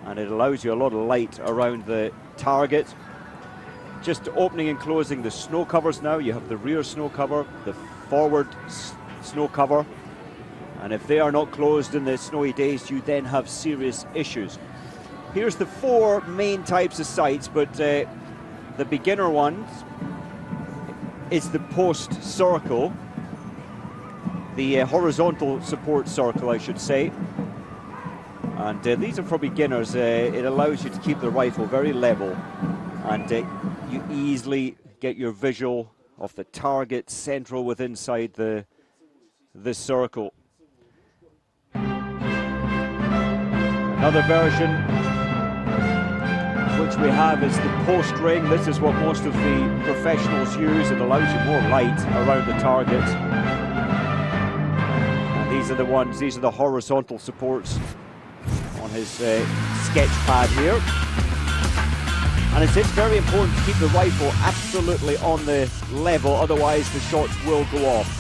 and it allows you a lot of light around the target. Just opening and closing the snow covers now. You have the rear snow cover, the forward snow cover, and if they are not closed in the snowy days, you then have serious issues. Here's the 4 main types of sights, but the beginner ones is the post circle, the horizontal support circle, I should say. And these are for beginners. It allows you to keep the rifle very level, and you easily get your visual of the target central within inside the circle. Another version which we have is the post ring. This is what most of the professionals use. It allows you more light around the target. And these are the ones, these are the horizontal supports on his sketch pad here. And it's very important to keep the rifle absolutely on the level, otherwise the shots will go off.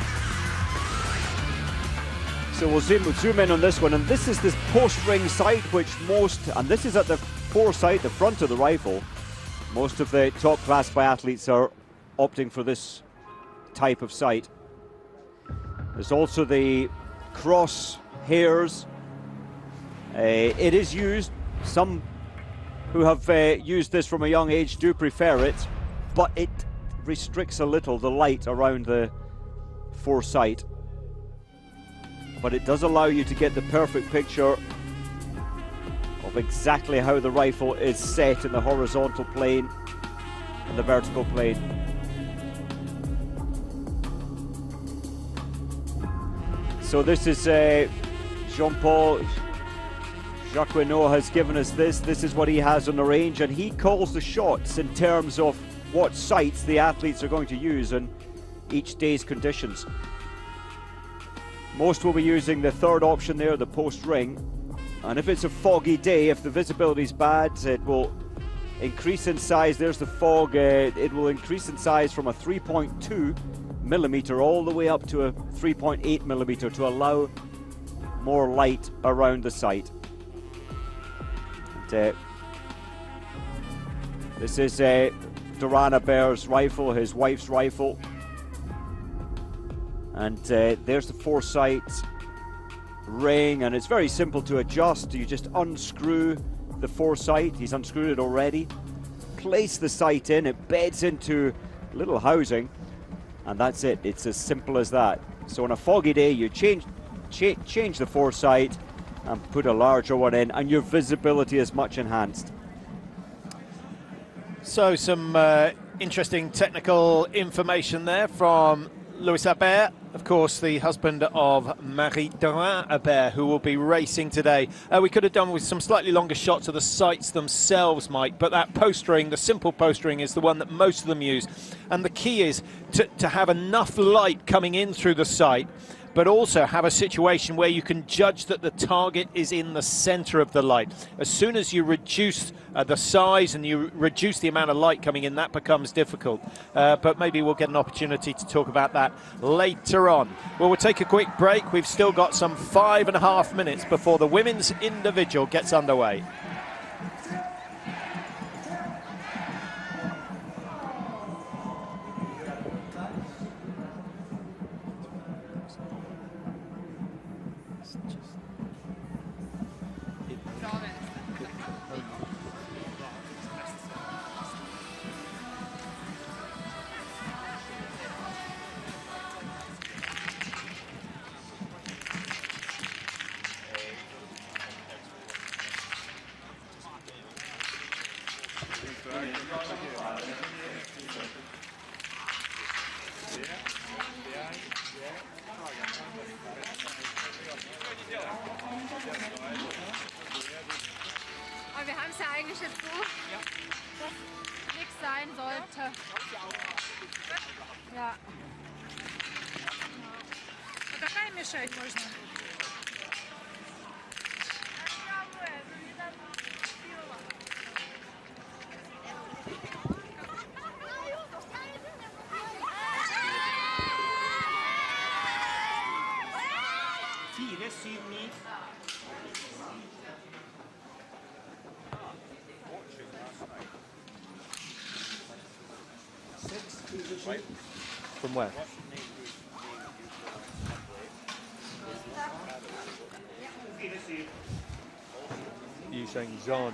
So we'll zoom in on this one, and this is this post-ring sight, which and this is at the foresight, the front of the rifle. Most of the top-class biathletes are opting for this type of sight. There's also the cross hairs. It is used. Some who have used this from a young age do prefer it, but it restricts a little the light around the foresight. But it does allow you to get the perfect picture of exactly how the rifle is set in the horizontal plane and the vertical plane. So this is Jean-Paul Jacquinot has given us this. This is what he has on the range, and he calls the shots in terms of what sights the athletes are going to use in each day's conditions. Most will be using the third option there, the post ring. And if it's a foggy day, if the visibility is bad, it will increase in size. There's the fog. It will increase in size from a 3.2 millimeter all the way up to a 3.8 millimeter to allow more light around the sight. And, this is Dorana Bear's rifle, his wife's rifle. And there's the foresight ring, and it's very simple to adjust. You just unscrew the foresight. He's unscrewed it already. Place the sight in, it beds into a little housing, and that's it. It's as simple as that. So on a foggy day, you change the foresight and put a larger one in, and your visibility is much enhanced. So some interesting technical information there from Louis Habert, of course, the husband of Marie-Dorin Habert, who will be racing today. We could have done with some slightly longer shots of the sights themselves, Mike, but that post ring, the simple post ring, is the one that most of them use. And the key is to have enough light coming in through the sight, but also have a situation where you can judge that the target is in the center of the light. As soon as you reduce the size and you reduce the amount of light coming in, that becomes difficult. But maybe we'll get an opportunity to talk about that later on. Well, we'll take a quick break. We've still got some 5.5 minutes before the women's individual gets underway. Aber wir haben es ja eigentlich jetzt so, dass nichts sein sollte. Ja. А какая мешать можно? From where? You saying Zanin?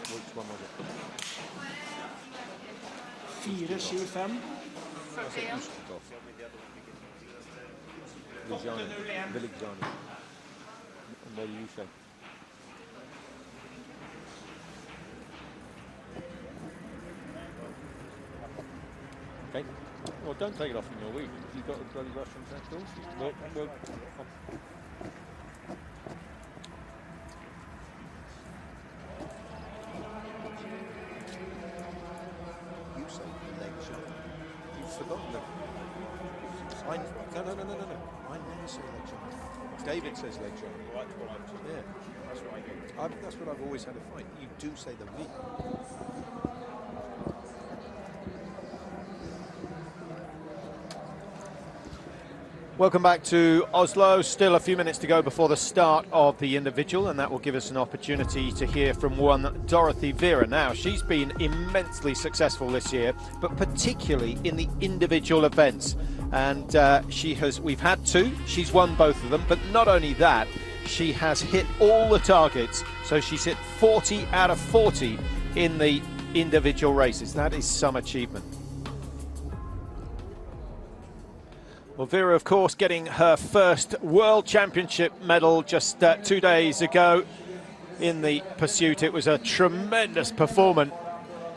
Which one was it? 4-25. Village Zanin. And what do you say? Okay. Well, don't take it off in Norwegian. You've got a bloody Russian next door. Well, you say lecture. You've forgotten them. No. I never say lecture. David says lecture. Yeah. That's what I've always had to find. You do say the V. welcome back to Oslo. Still a few minutes to go before the start of the individual, and that will give us an opportunity to hear from one Dorothy Vera. Now, she's been immensely successful this year, but particularly in the individual events. And we've had two, she's won both of them, but not only that, she has hit all the targets. So she's hit 40 out of 40 in the individual races. That is some achievement. Well, Vera, of course, getting her first World Championship medal just 2 days ago in the pursuit. It was a tremendous performance,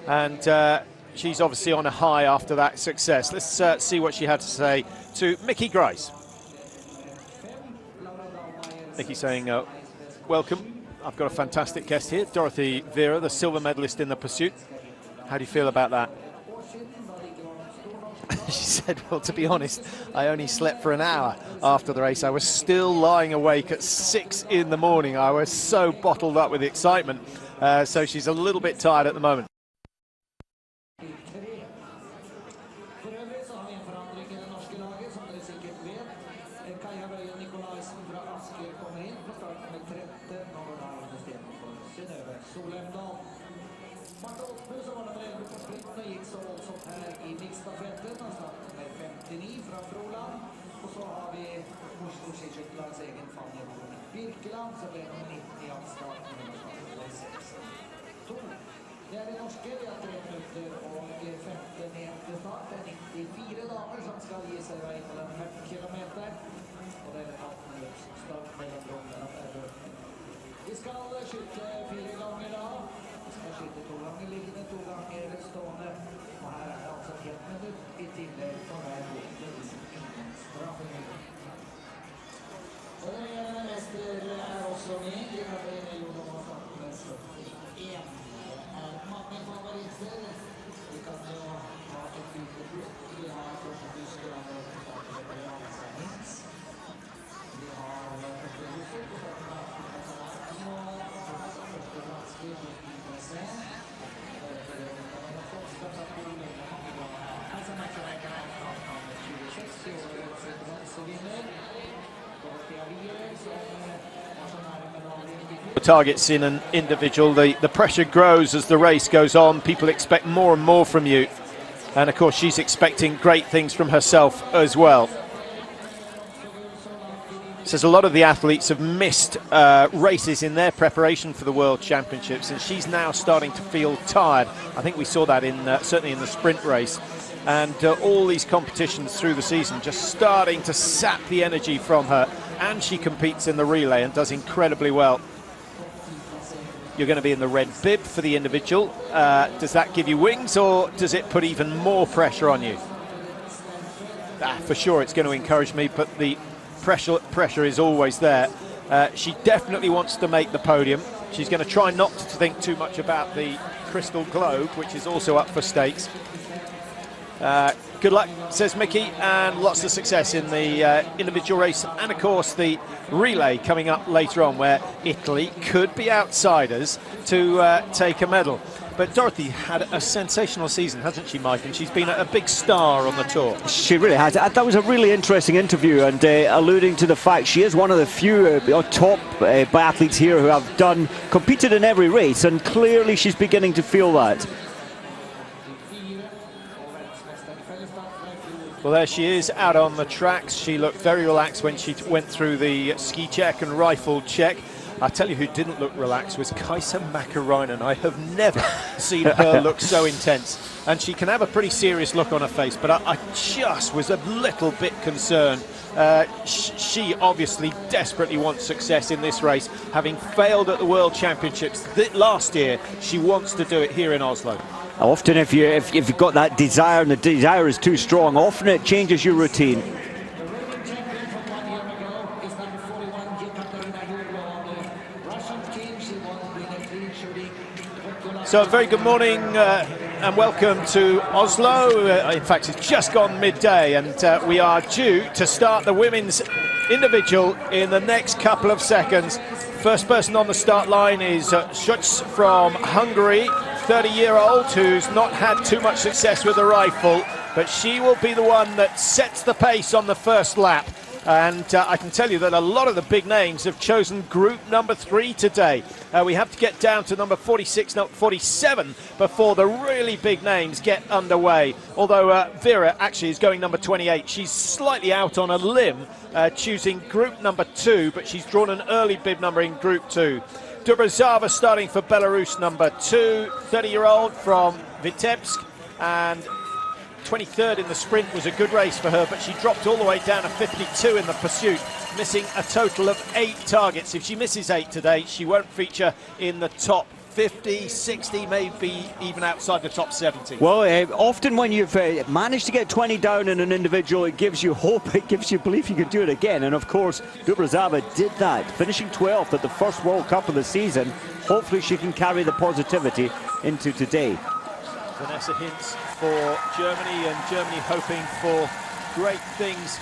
and she's obviously on a high after that success. Let's see what she had to say to Mickey Grice. Mickey saying, welcome. I've got a fantastic guest here, Dorothy Vera, the silver medalist in the pursuit. How do you feel about that? She said, well, to be honest, I only slept for an hour after the race. I was still lying awake at 6 in the morning. I was so bottled up with excitement. So she's a little bit tired at the moment. Targets in an individual, the pressure grows as the race goes on. People expect more and more from you, and of course she's expecting great things from herself as well. Says a lot of the athletes have missed races in their preparation for the World Championships, and she's now starting to feel tired. I think we saw that in certainly in the sprint race, and all these competitions through the season just starting to sap the energy from her. And she competes in the relay and does incredibly well. You're going to be in the red bib for the individual. Does that give you wings, or does it put even more pressure on you? For sure it's going to encourage me, but the pressure is always there. She definitely wants to make the podium. She's going to try not to think too much about the crystal globe, which is also up for stakes. Good luck, says Mickey, and lots of success in the individual race, and of course the relay coming up later on, where Italy could be outsiders to take a medal. But Dorothy had a sensational season, hasn't she, Mike? And she's been a big star on the tour. She really has. That was a really interesting interview, and alluding to the fact she is one of the few top biathletes here who have competed in every race, and clearly she's beginning to feel that. Well, there she is out on the tracks. She looked very relaxed when she went through the ski check and rifle check. I tell you who didn't look relaxed was Kaisa Mäkäräinen. I have never seen her look so intense. And she can have a pretty serious look on her face, but I just was a little bit concerned. She obviously desperately wants success in this race. Having failed at the World Championships last year, she wants to do it here in Oslo. Often if you've got that desire and the desire is too strong, often it changes your routine. So a very good morning and welcome to Oslo. In fact, it's just gone midday, and we are due to start the women's individual in the next couple of seconds. First person on the start line is Schutz from Hungary, 30-year-old who's not had too much success with the rifle, but she will be the one that sets the pace on the first lap. And I can tell you that a lot of the big names have chosen group number 3 today. We have to get down to number 46, no, 47 before the really big names get underway. Although Vera actually is going number 28. She's slightly out on a limb, choosing group number 2, but she's drawn an early bib number in group 2. Dubrazava starting for Belarus, number 2, 30-year-old from Vitebsk, and 23rd in the sprint was a good race for her, but she dropped all the way down to 52 in the pursuit, missing a total of 8 targets. If she misses 8 today, she won't feature in the top 50, 60, maybe even outside the top 70. Well, often when you've managed to get 20 down in an individual, it gives you hope, it gives you belief you can do it again. And of course, Dubrazava did that, finishing 12th at the first World Cup of the season. Hopefully she can carry the positivity into today. Vanessa Hintz for Germany, and Germany hoping for great things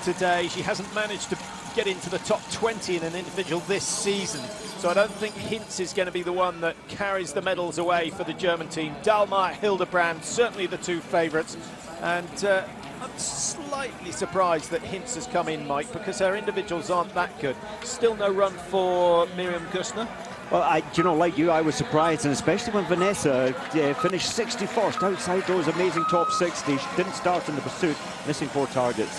today. She hasn't managed to get into the top 20 in an individual this season, so I don't think Hintz is going to be the one that carries the medals away for the German team. Dahlmeier, Hildebrand, certainly the 2 favourites, and I'm slightly surprised that Hintz has come in, Mike, because her individuals aren't that good. Still no run for Miriam Gustner. Well, you know, like you, I was surprised, and especially when Vanessa finished 61st outside those amazing top 60. She didn't start in the pursuit, missing 4 targets.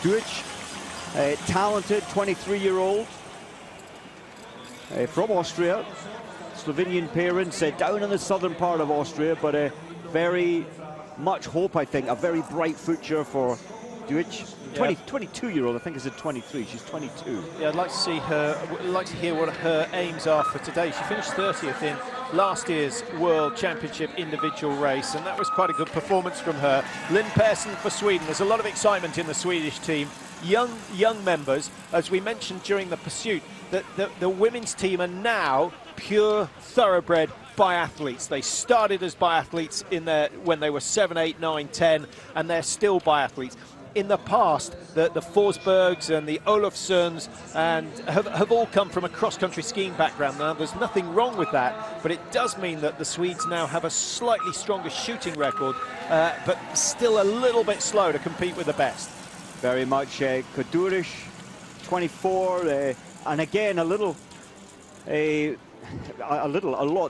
Dujic, talented 23-year-old from Austria. Slovenian parents, down in the southern part of Austria, but very much hope, I think, a very bright future for Dujic. 22-year-old, I think is at 23. She's 22. Yeah, I'd like to see her. I'd like to hear what her aims are for today. She finished 30th in last year's World Championship individual race, and that was quite a good performance from her. Lynn Persson for Sweden. There's a lot of excitement in the Swedish team. Young members, as we mentioned during the pursuit, that the women's team are now pure thoroughbred biathletes. They started as biathletes when they were 7, 8, 9, 10, and they're still biathletes. In the past, the Forsbergs and the Olofssons and have all come from a cross-country skiing background. Now, there's nothing wrong with that, but it does mean that the Swedes now have a slightly stronger shooting record, but still a little bit slow to compete with the best. Very much. Kaduric, 24, and again, a lot.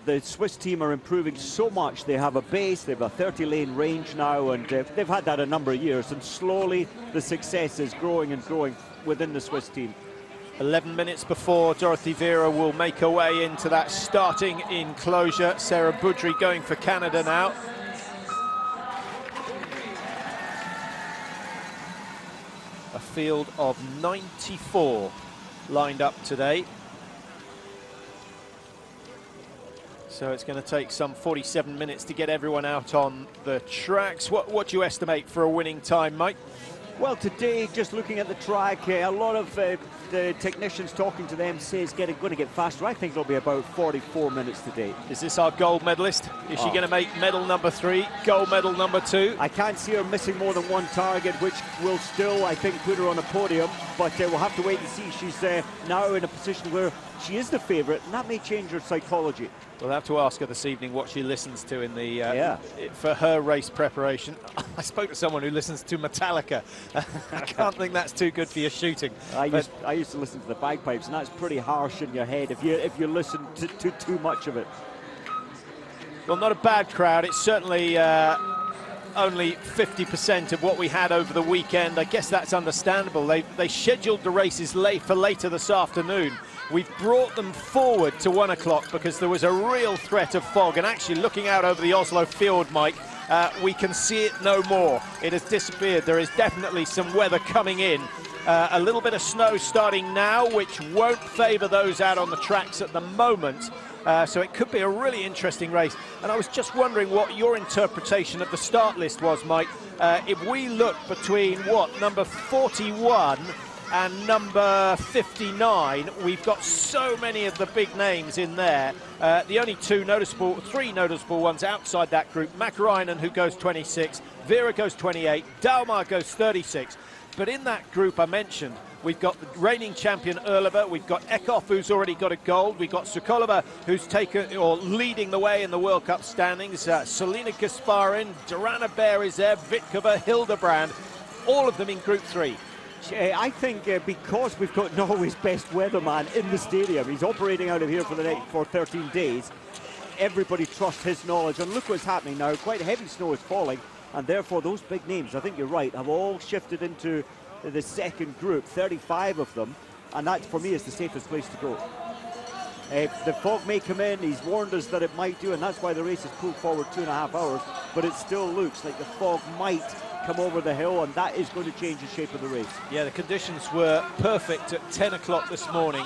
The Swiss team are improving so much. They have a base, they have a 30-lane range now, and they've had that a number of years, and slowly the success is growing and growing within the Swiss team. 11 minutes before Dorothy Vera will make her way into that starting enclosure. Sarah Boudry going for Canada now. A field of 94 lined up today. So it's going to take some 47 minutes to get everyone out on the tracks. What do you estimate for a winning time, Mike? Well, today, just looking at the track, a lot of the technicians talking to them say it's going to get faster. I think it'll be about 44 minutes today. Is this our gold medalist? Is she going to make medal number 3, gold medal number 2? I can't see her missing more than 1 target, which will still, I think, put her on a podium. But we'll have to wait and see. She's now in a position where she is the favourite, and that may change her psychology. We'll have to ask her this evening what she listens to in the for her race preparation. I spoke to someone who listens to Metallica. I can't think that's too good for your shooting. I used to listen to the bagpipes, and that's pretty harsh in your head if you listen to too much of it. Well, not a bad crowd. It's certainly only 50% of what we had over the weekend. I guess that's understandable. They scheduled the races for later this afternoon. We've brought them forward to 1 o'clock because there was a real threat of fog. And actually, looking out over the Oslo field, Mike, we can see it no more. It has disappeared. There is definitely some weather coming in. A little bit of snow starting now, which won't favour those out on the tracks at the moment. So it could be a really interesting race. And I was just wondering what your interpretation of the start list was, Mike. If we look between, number 41 and number 59, we've got so many of the big names in there. The only three noticeable ones outside that group: Mäkäräinen, who goes 26, Vera goes 28, Dalmar goes 36. But in that group I mentioned, we've got the reigning champion Erleva, we've got Eckhoff, who's already got a gold, we've got Sokolova, who's leading the way in the World Cup standings, Selina Gasparin, Durana Bear is there, Vitkova, Hildebrand, all of them in Group 3. I think because we've got Norway's best weatherman in the stadium, he's operating out of here for 13 days, everybody trusts his knowledge. And look what's happening now, quite heavy snow is falling, and therefore those big names, I think you're right, have all shifted into the second group, 35 of them, and that for me is the safest place to go. The fog may come in, he's warned us that it might do, and that's why the race is pulled forward 2.5 hours, but it still looks like the fog might come over the hill, and that is going to change the shape of the race. Yeah, the conditions were perfect at 10 o'clock this morning.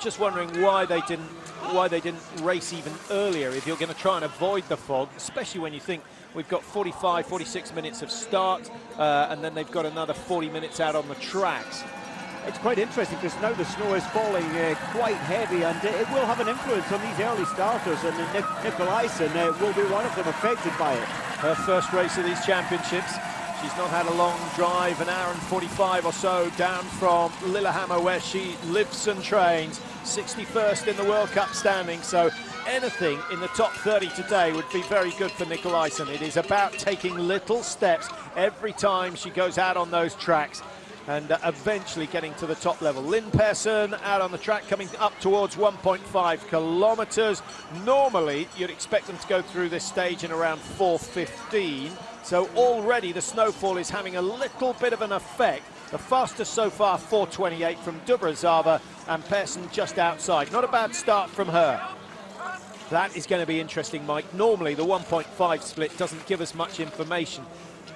Just wondering why they didn't race even earlier if you're going to try and avoid the fog, especially when you think we've got 45, 46 minutes of start, and then they've got another 40 minutes out on the tracks. It's quite interesting because now the snow is falling quite heavy, and it will have an influence on these early starters, and Nikolaisen will be one of them affected by it. Her first race of these championships. She's not had a long drive, an hour and 45 or so down from Lillehammer, where she lives and trains. 61st in the World Cup standing, so anything in the top 30 today would be very good for Nikolaisen. It is about taking little steps every time she goes out on those tracks, and eventually getting to the top level. Lynn Persson out on the track, coming up towards 1.5 kilometres. Normally, you'd expect them to go through this stage in around 4:15. So already the snowfall is having a little bit of an effect. The fastest so far, 4:28 from Dubrazava, and Persson just outside. Not a bad start from her. That is going to be interesting, Mike. Normally, the 1.5 split doesn't give us much information.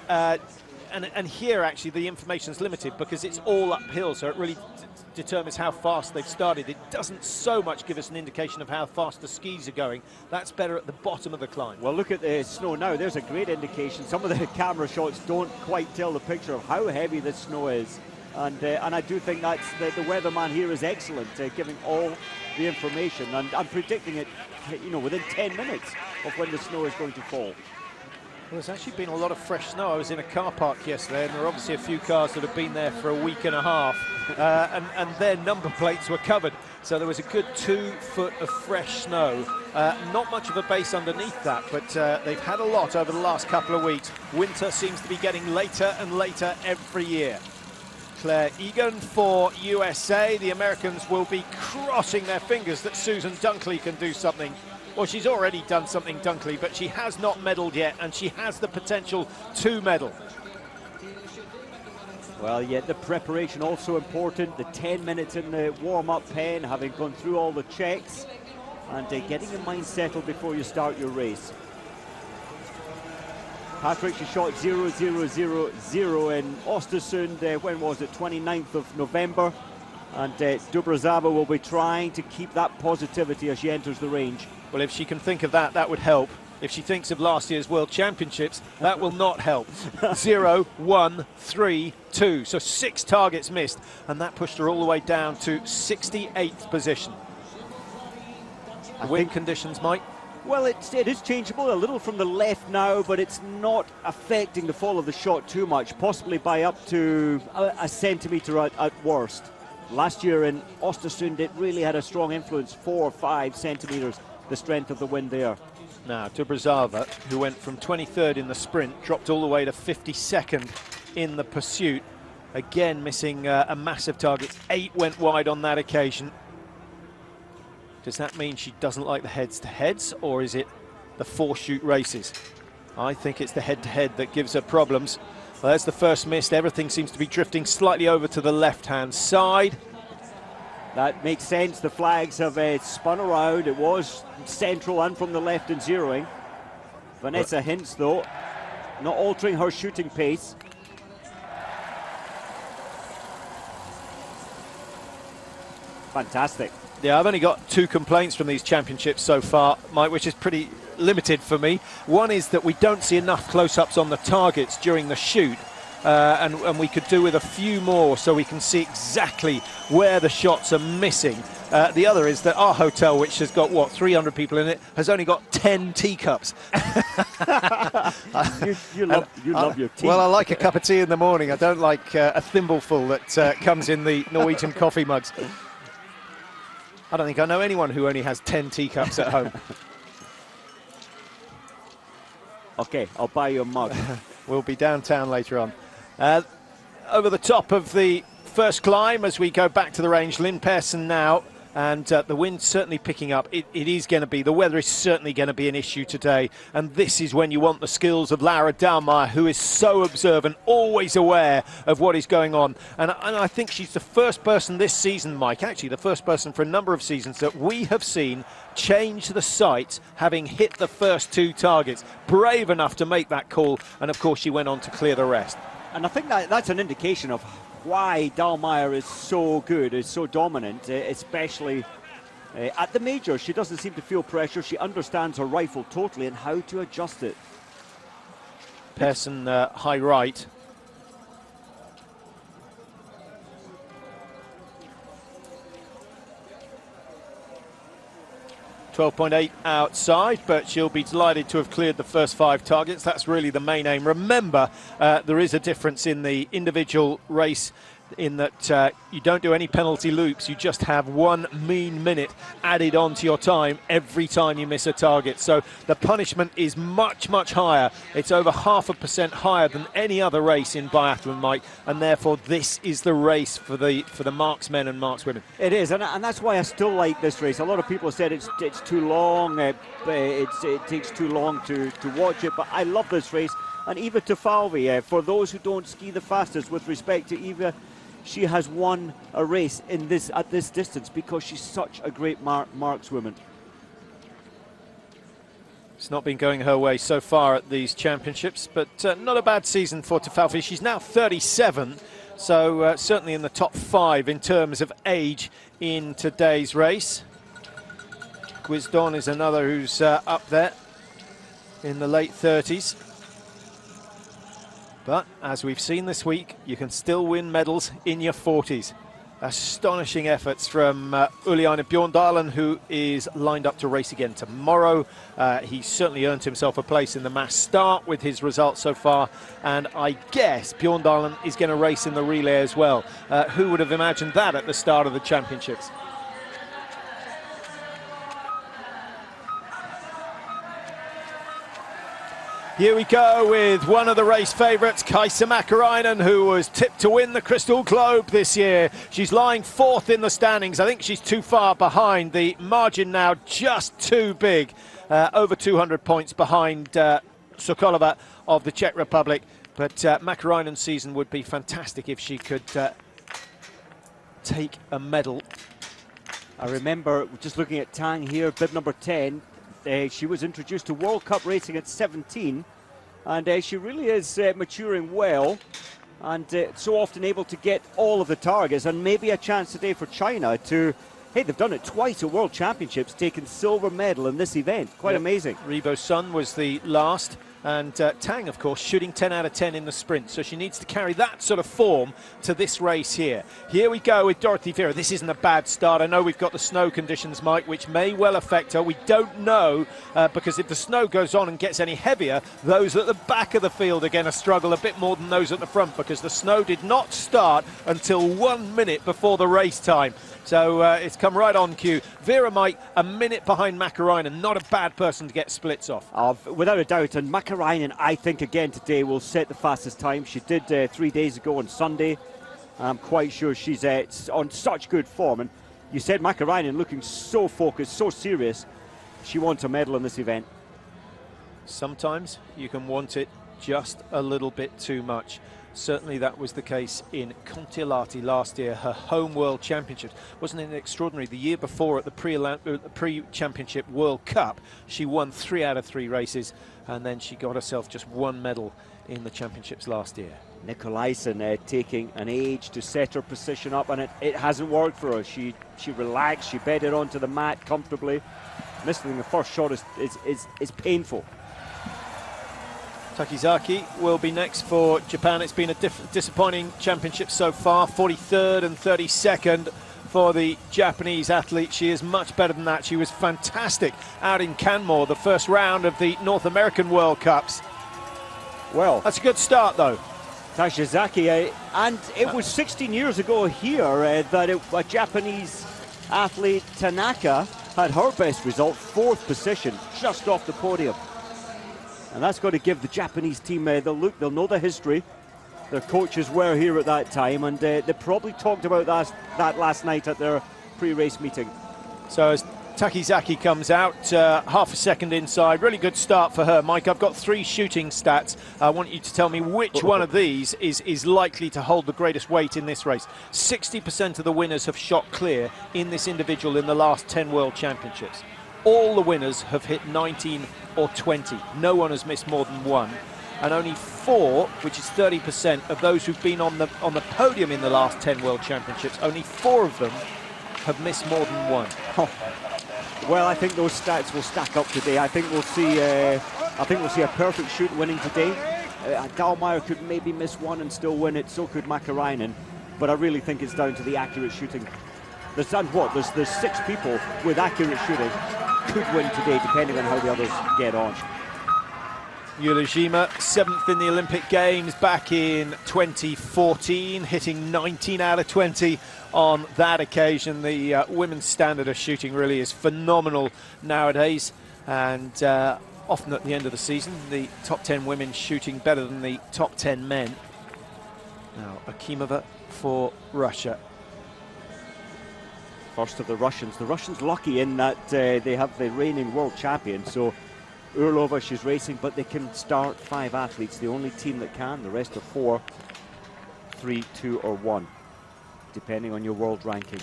And here, actually, the information is limited because it's all uphill, so it really determines how fast they've started. It doesn't so much give us an indication of how fast the skis are going. That's better at the bottom of the climb. Well, look at the snow now. There's a great indication. Some of the camera shots don't quite tell the picture of how heavy this snow is. And I do think that's the weatherman here is excellent, giving all the information. And I'm predicting it, within 10 minutes of when the snow is going to fall. Well, there's actually been a lot of fresh snow. I was in a car park yesterday, and there are obviously a few cars that have been there for a week and a half, and their number plates were covered. So there was a good 2 foot of fresh snow. Not much of a base underneath that, but they've had a lot over the last couple of weeks. Winter seems to be getting later and later every year. Claire Egan for USA. The Americans will be crossing their fingers that Susan Dunkley can do something. Well, she's already done something, Dunkley, but she has not medalled yet, and she has the potential to medal. Well, yeah, the preparation also important. The 10 minutes in the warm-up pen, having gone through all the checks, and getting your mind settled before you start your race. Patrick, she shot 0-0-0-0 in Östersund, when was it, 29th of November. And Dubrazava will be trying to keep that positivity as she enters the range. Well, if she can think of that, that would help. If she thinks of last year's World Championships, that will not help. 0, 1, 3, 2. So 6 targets missed, and that pushed her all the way down to 68th position. Wind conditions, Mike? Well, it is changeable a little from the left now, but it's not affecting the fall of the shot too much, possibly by up to a centimetre at worst. Last year in Östersund, it really had a strong influence, 4 or 5 centimetres. the strength of the wind there. Now, Dubrazava, who went from 23rd in the sprint, dropped all the way to 52nd in the pursuit. Again, missing a massive target. 8 went wide on that occasion. Does that mean she doesn't like the heads-to-heads, or is it the 4-shoot races? I think it's the head-to-head that gives her problems. Well, there's the first miss. Everything seems to be drifting slightly over to the left-hand side. That makes sense. The flags have spun around. It was central and from the left and zeroing. Vanessa Hintz, though, not altering her shooting pace. Fantastic. Yeah, I've only got 2 complaints from these championships so far, Mike, which is pretty limited for me. One is that we don't see enough close-ups on the targets during the shoot. And we could do with a few more so we can see exactly where the shots are missing. The other is that our hotel, which has got, what, 300 people in it, has only got 10 teacups. you love your tea. Well, I like a cup of tea in the morning. I don't like a thimbleful that comes in the Norwegian coffee mugs. I don't think I know anyone who only has 10 teacups at home. Okay, I'll buy you a mug. We'll be downtown later on. Over the top of the first climb as we go back to the range, Lynn Persson now, and the wind's certainly picking up. It is going to be, the weather is certainly going to be an issue today, and this is when you want the skills of Laura Dahlmeier, who is so observant, always aware of what is going on. And I think she's the first person this season, Mike, actually the first person for a number of seasons that we have seen change the sights, having hit the first 2 targets. Brave enough to make that call, and of course she went on to clear the rest. And I think that's an indication of why Dahlmeier is so good, is so dominant, especially at the majors. She doesn't seem to feel pressure. She understands her rifle totally and how to adjust it. Persson high right. .8 outside, but she'll be delighted to have cleared the first 5 targets. That's really the main aim. Remember, there is a difference in the individual race in that you don't do any penalty loops. You just have 1 mean minute added onto your time every time you miss a target. So the punishment is much, much higher. It's over 0.5% higher than any other race in biathlon, Mike, and therefore this is the race for the marksmen and markswomen. It is, and that's why I still like this race. A lot of people said it's too long, it takes too long to watch it, but I love this race. And Eva Tofalvi, for those who don't ski the fastest, with respect to Eva, she has won a race at this distance because she's such a great markswoman. It's not been going her way so far at these championships, but not a bad season for Tofalvi. She's now 37, so certainly in the top 5 in terms of age in today's race. Guisdon is another who's up there in the late 30s. But as we've seen this week, you can still win medals in your 40s. Astonishing efforts from Uliane Bjorndalen, who is lined up to race again tomorrow. He's certainly earned himself a place in the mass start with his results so far, and I guess Bjorndalen is going to race in the relay as well. Who would have imagined that at the start of the championships? Here we go with one of the race favourites, Kaisa Mäkäräinen, who was tipped to win the Crystal Globe this year. She's lying 4th in the standings. I think she's too far behind. The margin now just too big, over 200 points behind Sokolova of the Czech Republic. But Mäkäräinen's season would be fantastic if she could take a medal. I remember just looking at Tang here, bib number 10. She was introduced to World Cup racing at 17, and she really is maturing well, and so often able to get all of the targets, and maybe a chance today for China to, hey, they've done it twice at World Championships, taken silver medal in this event. Quite amazing. Ribo Sun was the last And Tang, of course, shooting 10 out of 10 in the sprint. So she needs to carry that sort of form to this race here. Here we go with Dorothy Vera. This isn't a bad start. I know we've got the snow conditions, Mike, which may well affect her. We don't know, because if the snow goes on and gets any heavier, those at the back of the field are going to struggle a bit more than those at the front, because the snow did not start until 1 minute before the race time. So it's come right on cue. Vera Mike, a minute behind Mäkäräinen. Not a bad person to get splits off. Without a doubt. And Mäkäräinen, I think, again today will set the fastest time. She did 3 days ago on Sunday. I'm quite sure she's on such good form. And you said Mäkäräinen looking so focused, so serious. She wants a medal in this event. Sometimes you can want it just a little bit too much. Certainly that was the case in Kontiolahti last year, her home World Championships. Wasn't it extraordinary? The year before at the pre-championship World Cup, she won 3 out of 3 races, and then she got herself just 1 medal in the championships last year. Nicolaisen taking an age to set her position up, and it hasn't worked for her. She relaxed, she bedded onto the mat comfortably. Missing the first shot is painful. Takizaki will be next for Japan. It's been a disappointing championship so far. 43rd and 32nd for the Japanese athlete. She is much better than that. She was fantastic out in Canmore, the first round of the North American World Cups. Well, that's a good start, though. Takizaki, and it was 16 years ago here that a Japanese athlete, Tanaka, had her best result, 4th position, just off the podium. And that's got to give the Japanese team the look. They'll know the history. Their coaches were here at that time, and they probably talked about that last night at their pre-race meeting. So as Takizaki comes out, half a second inside, really good start for her. Mike, I've got 3 shooting stats. I want you to tell me which one of these is likely to hold the greatest weight in this race. 60% of the winners have shot clear in this individual in the last 10 World Championships. All the winners have hit 19 or 20. No one has missed more than 1. And only 4, which is 30% of those who've been on the podium in the last 10 World Championships, only 4 of them have missed more than 1. Oh. Well, I think those stats will stack up today. I think we'll see a perfect shoot winning today. Dalmeyer could maybe miss 1 and still win it. So could Mäkäräinen. But I really think it's down to the accurate shooting. There's 6 people with accurate shooting could win today, depending on how the others get on. Yulajima, 7th in the Olympic Games back in 2014, hitting 19 out of 20 on that occasion. The women's standard of shooting really is phenomenal nowadays, and often at the end of the season, the top 10 women shooting better than the top 10 men. Now, Akimova for Russia. First of the Russians. The Russians lucky in that they have the reigning world champion. So Urlova, she's racing, but they can start 5 athletes. The only team that can. The rest are 4, 3, 2, or 1, depending on your world ranking.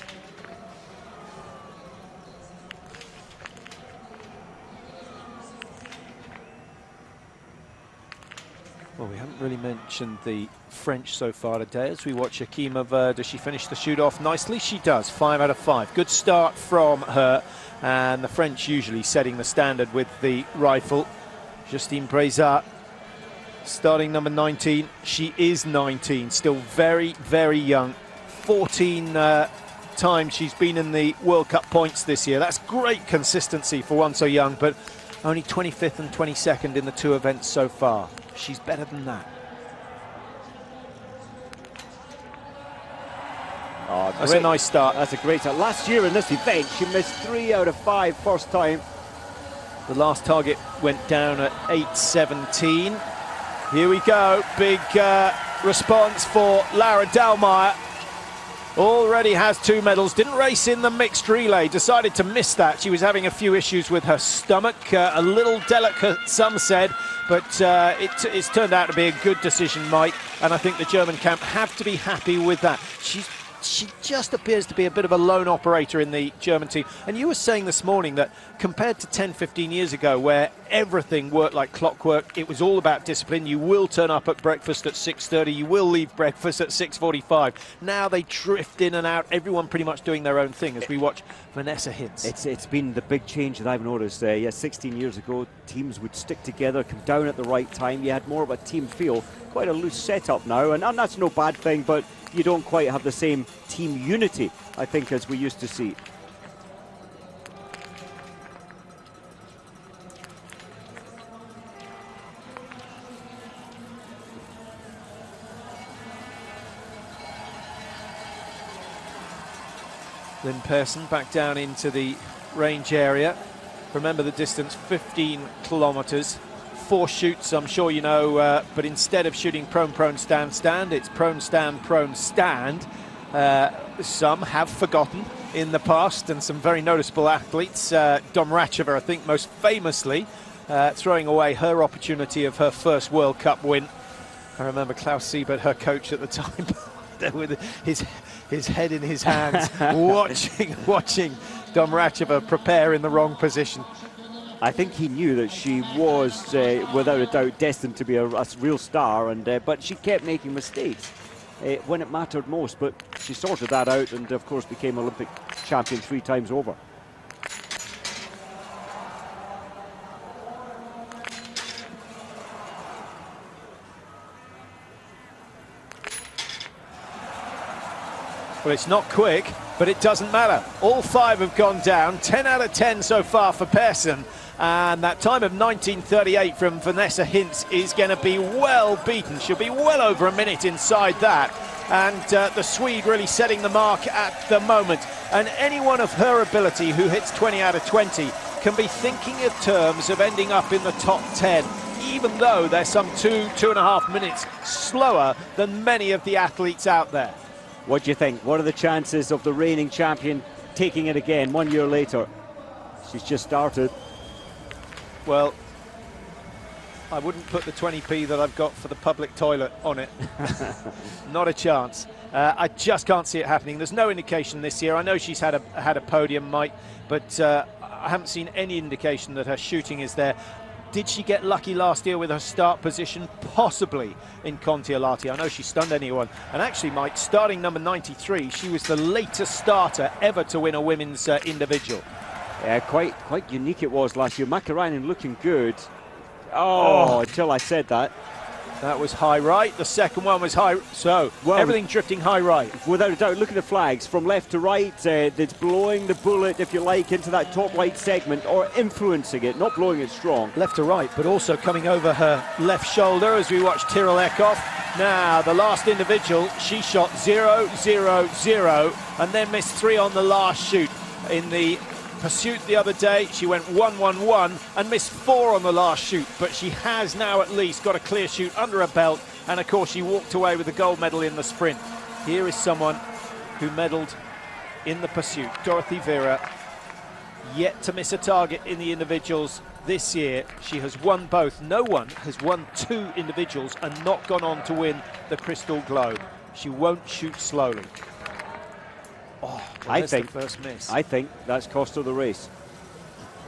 Well, we haven't really mentioned the French so far today as we watch Akimova. Does she finish the shoot off nicely? She does, 5 out of 5. Good start from her, and the French usually setting the standard with the rifle. Justine Brezat, starting number 19. She is 19, still very, very young. 14 times she's been in the World Cup points this year. That's great consistency for one so young, but only 25th and 22nd in the 2 events so far. She's better than that. Oh, that's a nice start. That's a great start. Last year in this event, she missed 3 out of 5 first time. The last target went down at 8:17. Here we go. Big response for Laura Dalmeyer. Already has 2 medals. Didn't race in the mixed relay. Decided to miss that. She was having a few issues with her stomach. A little delicate, some said. But it's turned out to be a good decision, Mike. And I think the German camp have to be happy with that. She just appears to be a bit of a lone operator in the German team. And you were saying this morning that compared to 10, 15 years ago, where everything worked like clockwork. It was all about discipline. You will turn up at breakfast at 6:30. You will leave breakfast at 6:45. Now they drift in and out, everyone pretty much doing their own thing as we watch Vanessa Hintz. It's been the big change that I've noticed. 16 years ago, teams would stick together, come down at the right time. You had more of a team feel. Quite a loose setup now, and that's no bad thing, but you don't quite have the same team unity, I think, as we used to see. Lynn Pearson back down into the range area. Remember the distance, 15 kilometres. 4 shoots, I'm sure you know, but instead of shooting prone, prone, stand, stand, it's prone, stand, prone, stand. Some have forgotten in the past, and some very noticeable athletes. Domracheva, I think, most famously, throwing away her opportunity of her first World Cup win. I remember Klaus Siebert, her coach at the time, with his head in his hands, watching Domracheva prepare in the wrong position. I think he knew that she was, without a doubt, destined to be a real star, and but she kept making mistakes when it mattered most. But she sorted that out, and of course became Olympic champion 3 times over. Well, it's not quick, but it doesn't matter. All 5 have gone down, 10 out of 10 so far for Pearson. And that time of 19:38 from Vanessa Hintz is going to be well beaten. She'll be well over a minute inside that. And the Swede really setting the mark at the moment. And anyone of her ability who hits 20 out of 20 can be thinking in terms of ending up in the top 10, even though they're some 2.5 minutes slower than many of the athletes out there. What do you think? What are the chances of the reigning champion taking it again 1 year later? She's just started. Well, I wouldn't put the 20p that I've got for the public toilet on it. Not a chance. I just can't see it happening. There's no indication this year. I know she's had a podium, Mike, but I haven't seen any indication that her shooting is there. Did she get lucky last year with her start position? Possibly in Kontiolahti. I know she stunned anyone. And actually, Mike, starting number 93, she was the latest starter ever to win a women's individual. Yeah, quite unique it was last year. Makarainen looking good. Oh, until I said that. That was high right. The second one was high. So, well, everything drifting high right. Without a doubt, look at the flags. From left to right, it's blowing the bullet, if you like, into that top right segment, or influencing it, not blowing it strong. Left to right, but also coming over her left shoulder as we watch Tyrrell Eckhoff. Now, the last individual, she shot 0, 0, 0, and then missed 3 on the last shoot. In the pursuit the other day, she went 1, 1, 1 and missed 4 on the last shoot, but she has now at least got a clear shoot under her belt, and of course she walked away with the gold medal in the sprint. Here is someone who medalled in the pursuit, Dorothy Vera, yet to miss a target in the individuals this year. She has won both. No one has won 2 individuals and not gone on to win the Crystal Globe. She won't shoot slowly. Oh, well, I think the first miss. I think that's cost her the race.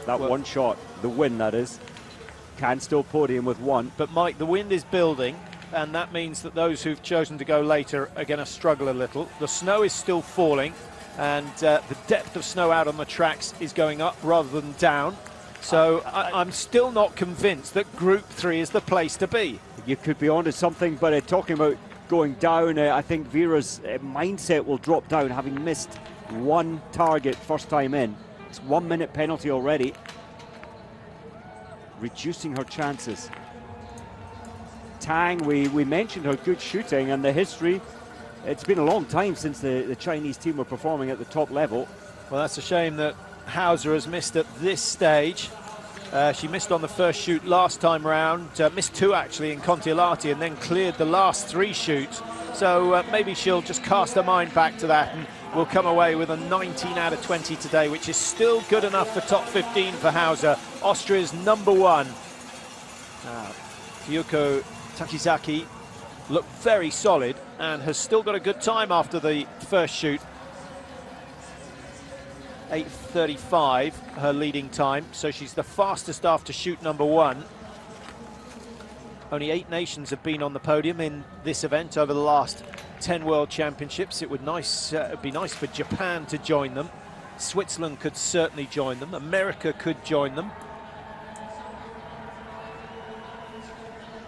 That one shot, the win that is, can still podium with 1. But Mike, the wind is building, and that means that those who've chosen to go later are going to struggle a little. The snow is still falling, and the depth of snow out on the tracks is going up rather than down. So I'm still not convinced that Group 3 is the place to be. You could be onto something, but talking about going down, I think Vera's mindset will drop down, having missed 1 target first time in. It's 1 minute penalty already, reducing her chances. Tang, we mentioned her good shooting and the history. It's been a long time since the Chinese team were performing at the top level. Well, that's a shame that Hauser has missed at this stage. She missed on the first shoot last time round, missed 2 actually in Kontiolahti, and then cleared the last 3 shoots. So maybe she'll just cast her mind back to that and will come away with a 19 out of 20 today, which is still good enough for top 15 for Hauser. Austria's number 1. Fuyuko Takizaki looked very solid and has still got a good time after the first shoot. 8:35, her leading time, so she's the fastest after chute number 1. Only 8 nations have been on the podium in this event over the last 10 World Championships. It would be nice for Japan to join them. Switzerland could certainly join them. America could join them.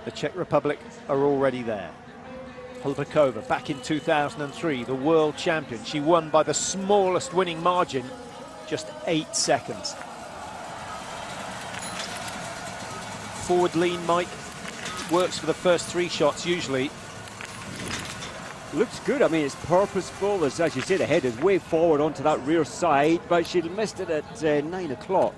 The Czech Republic are already there. Hulbakova, back in 2003, the world champion. She won by the smallest winning margin, just 8 seconds. Forward lean, Mike, works for the first 3 shots usually. Looks good. I mean, it's purposeful. As you say, the head is way forward onto that rear side, but she missed it at 9 o'clock.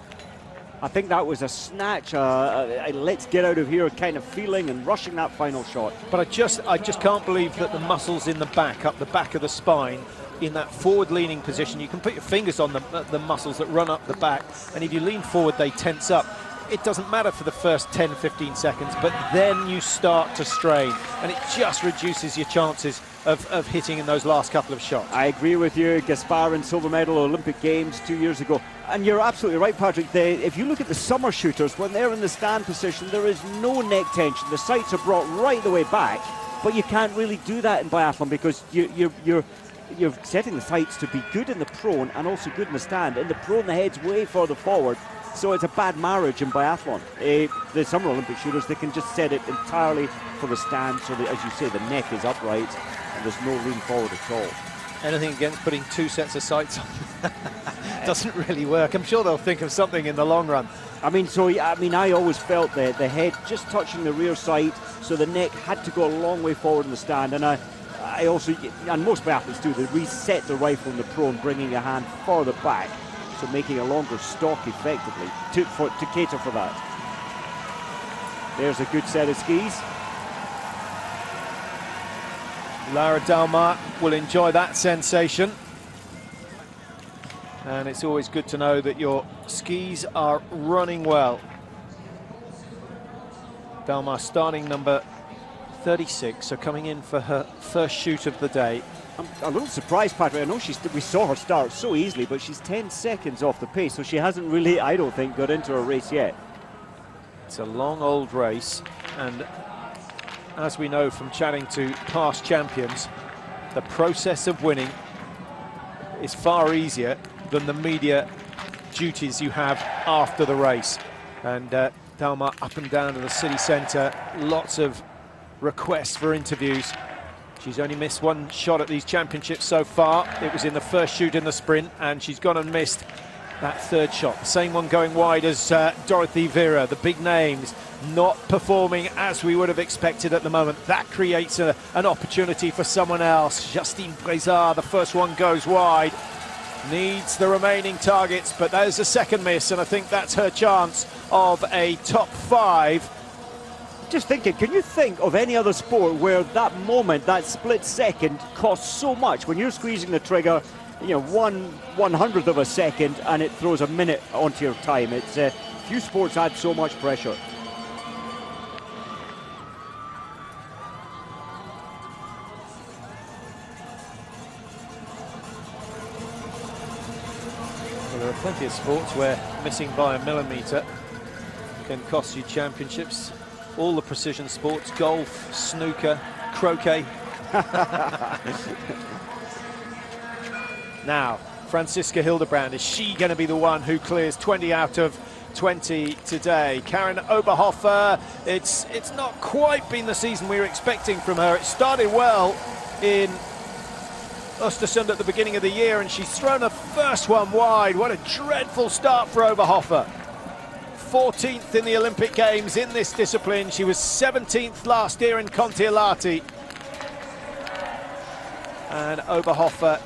I think that was a snatch, a let's get out of here kind of feeling, and rushing that final shot. But I just can't believe that the muscles in the back, up the back of the spine, in that forward-leaning position, you can put your fingers on the muscles that run up the back, and if you lean forward, they tense up. It doesn't matter for the first 10, 15 seconds, but then you start to strain, and it just reduces your chances of hitting in those last couple of shots. I agree with you. Gasparin, silver medal Olympic Games 2 years ago. And you're absolutely right, Patrick. If you look at the summer shooters, when they're in the stand position, there is no neck tension. The sights are brought right the way back, but you can't really do that in biathlon because you're setting the sights to be good in the prone and also good in the stand. In the prone, the head's way further forward, so it's a bad marriage in biathlon. The summer Olympic shooters, they can just set it entirely for the stand, so that, as you say, the neck is upright and there's no lean forward at all. Anything against putting 2 sets of sights on doesn't really work. I'm sure they'll think of something in the long run. I always felt the head just touching the rear sight, so the neck had to go a long way forward in the stand. And I also, and most biathletes do, they reset the rifle in the prone, bringing a hand further back, so making a longer stock effectively to cater for that. There's a good set of skis. Lara Dalmar will enjoy that sensation. And it's always good to know that your skis are running well. Dalmar starting number 36, so coming in for her first shoot of the day. I'm a little surprised, Patrick. I know we saw her start so easily, but she's 10 seconds off the pace, so she hasn't really, I don't think, got into a race yet. It's a long old race, and as we know from chatting to past champions, the process of winning is far easier than the media duties you have after the race. And Dalmar up and down to the city centre, lots of requests for interviews. She's only missed 1 shot at these championships so far. It was in the first shoot in the sprint, and she's gone and missed that 3rd shot. The same one going wide as Dorothy Vera. The big names not performing as we would have expected at the moment. That creates an opportunity for someone else. Justine Brézard, the first one goes wide. Needs the remaining targets, but there's a 2nd miss, and I think that's her chance of a top 5. Just thinking, can you think of any other sport where that moment, that split second, costs so much? When you're squeezing the trigger, you know, 1/100th of a second, and it throws a minute onto your time. It's few sports add so much pressure. Well, there are plenty of sports where missing by a millimetre can cost you championships. All the precision sports, golf, snooker, croquet. Now, Franziska Hildebrand, is she going to be the one who clears 20 out of 20 today? Karen Oberhofer, it's not quite been the season we were expecting from her. It started well in Östersund at the beginning of the year, and she's thrown her first one wide. What a dreadful start for Oberhofer. 14th in the Olympic Games in this discipline. She was 17th last year in Kontiolahti. And Oberhofer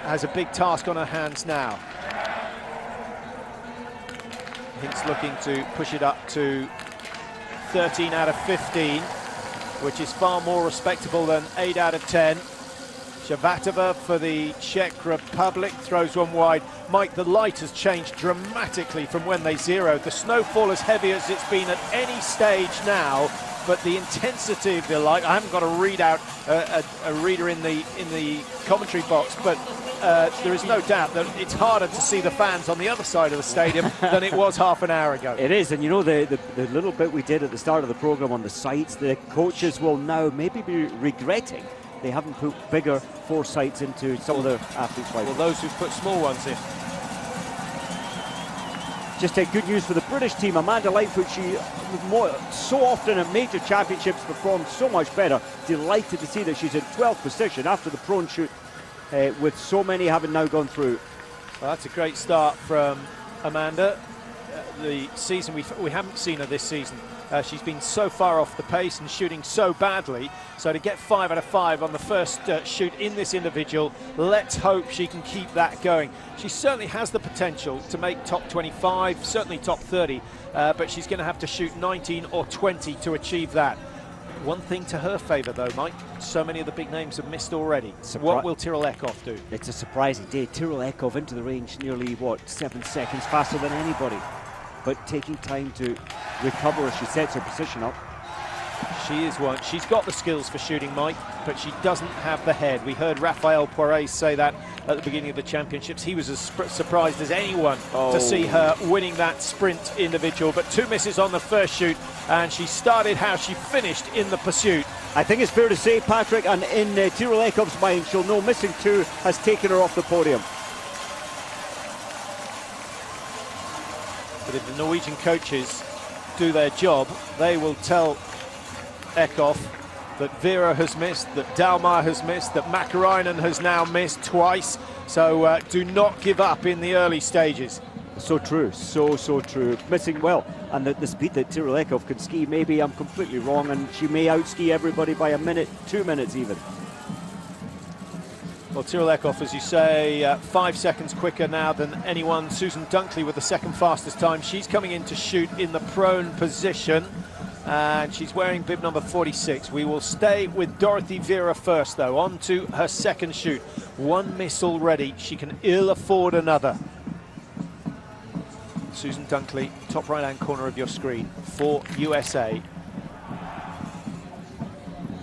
has a big task on her hands now. Hinks looking to push it up to 13 out of 15, which is far more respectable than 8 out of 10. Shvatova for the Czech Republic throws one wide. Mike, the light has changed dramatically from when they zeroed. The snowfall as heavy as it's been at any stage now. but the intensity of the light, I haven't got a readout, a reader in the commentary box, but there is no doubt that it's harder to see the fans on the other side of the stadium than it was half an hour ago. It is, and you know, the little bit we did at the start of the programme on the sights, the coaches will now maybe be regretting they haven't put bigger foresights into some of their athletes' lives. Well, those who've put small ones in. Just good news for the British team. Amanda Lightfoot, she so often at major championships performed so much better. Delighted to see that she's in 12th position after the prone shoot, with so many having now gone through. Well, that's a great start from Amanda. The season, we haven't seen her this season. She's been so far off the pace and shooting so badly. So to get 5 out of 5 on the first shoot in this individual, let's hope she can keep that going. She certainly has the potential to make top 25, certainly top 30, but she's going to have to shoot 19 or 20 to achieve that. One thing to her favour though, Mike, so many of the big names have missed already. What will Tyrrell Eckhoff do? It's a surprising day. Tyrrell Eckhoff into the range nearly, what, 7 seconds faster than anybody, but taking time to recover as she sets her position up. She is one. She's got the skills for shooting, Mike, but she doesn't have the head. We heard Raphael Poiré say that at the beginning of the championships. He was as surprised as anyone to see her winning that sprint individual, but 2 misses on the first shoot, and she started how she finished in the pursuit. I think it's fair to say, Patrick, and in Tyrrell Eckhoff's mind, she'll know missing 2 has taken her off the podium. But if the Norwegian coaches do their job, they will tell Eckhoff that Vera has missed, that Dalmar has missed, that Makarainen has now missed twice. So do not give up in the early stages. So true, so true. Missing well, and the speed that Tyrrell Eckhoff can ski, maybe I'm completely wrong, and she may outski everybody by a minute, 2 minutes even. Well, Tyrrell Eckhoff, as you say, 5 seconds quicker now than anyone. Susan Dunkley with the second fastest time. She's coming in to shoot in the prone position, and she's wearing bib number 46. We will stay with Dorothy Vera first, though. On to her second shoot. 1 miss already. She can ill afford another. Susan Dunkley, top right-hand corner of your screen for USA.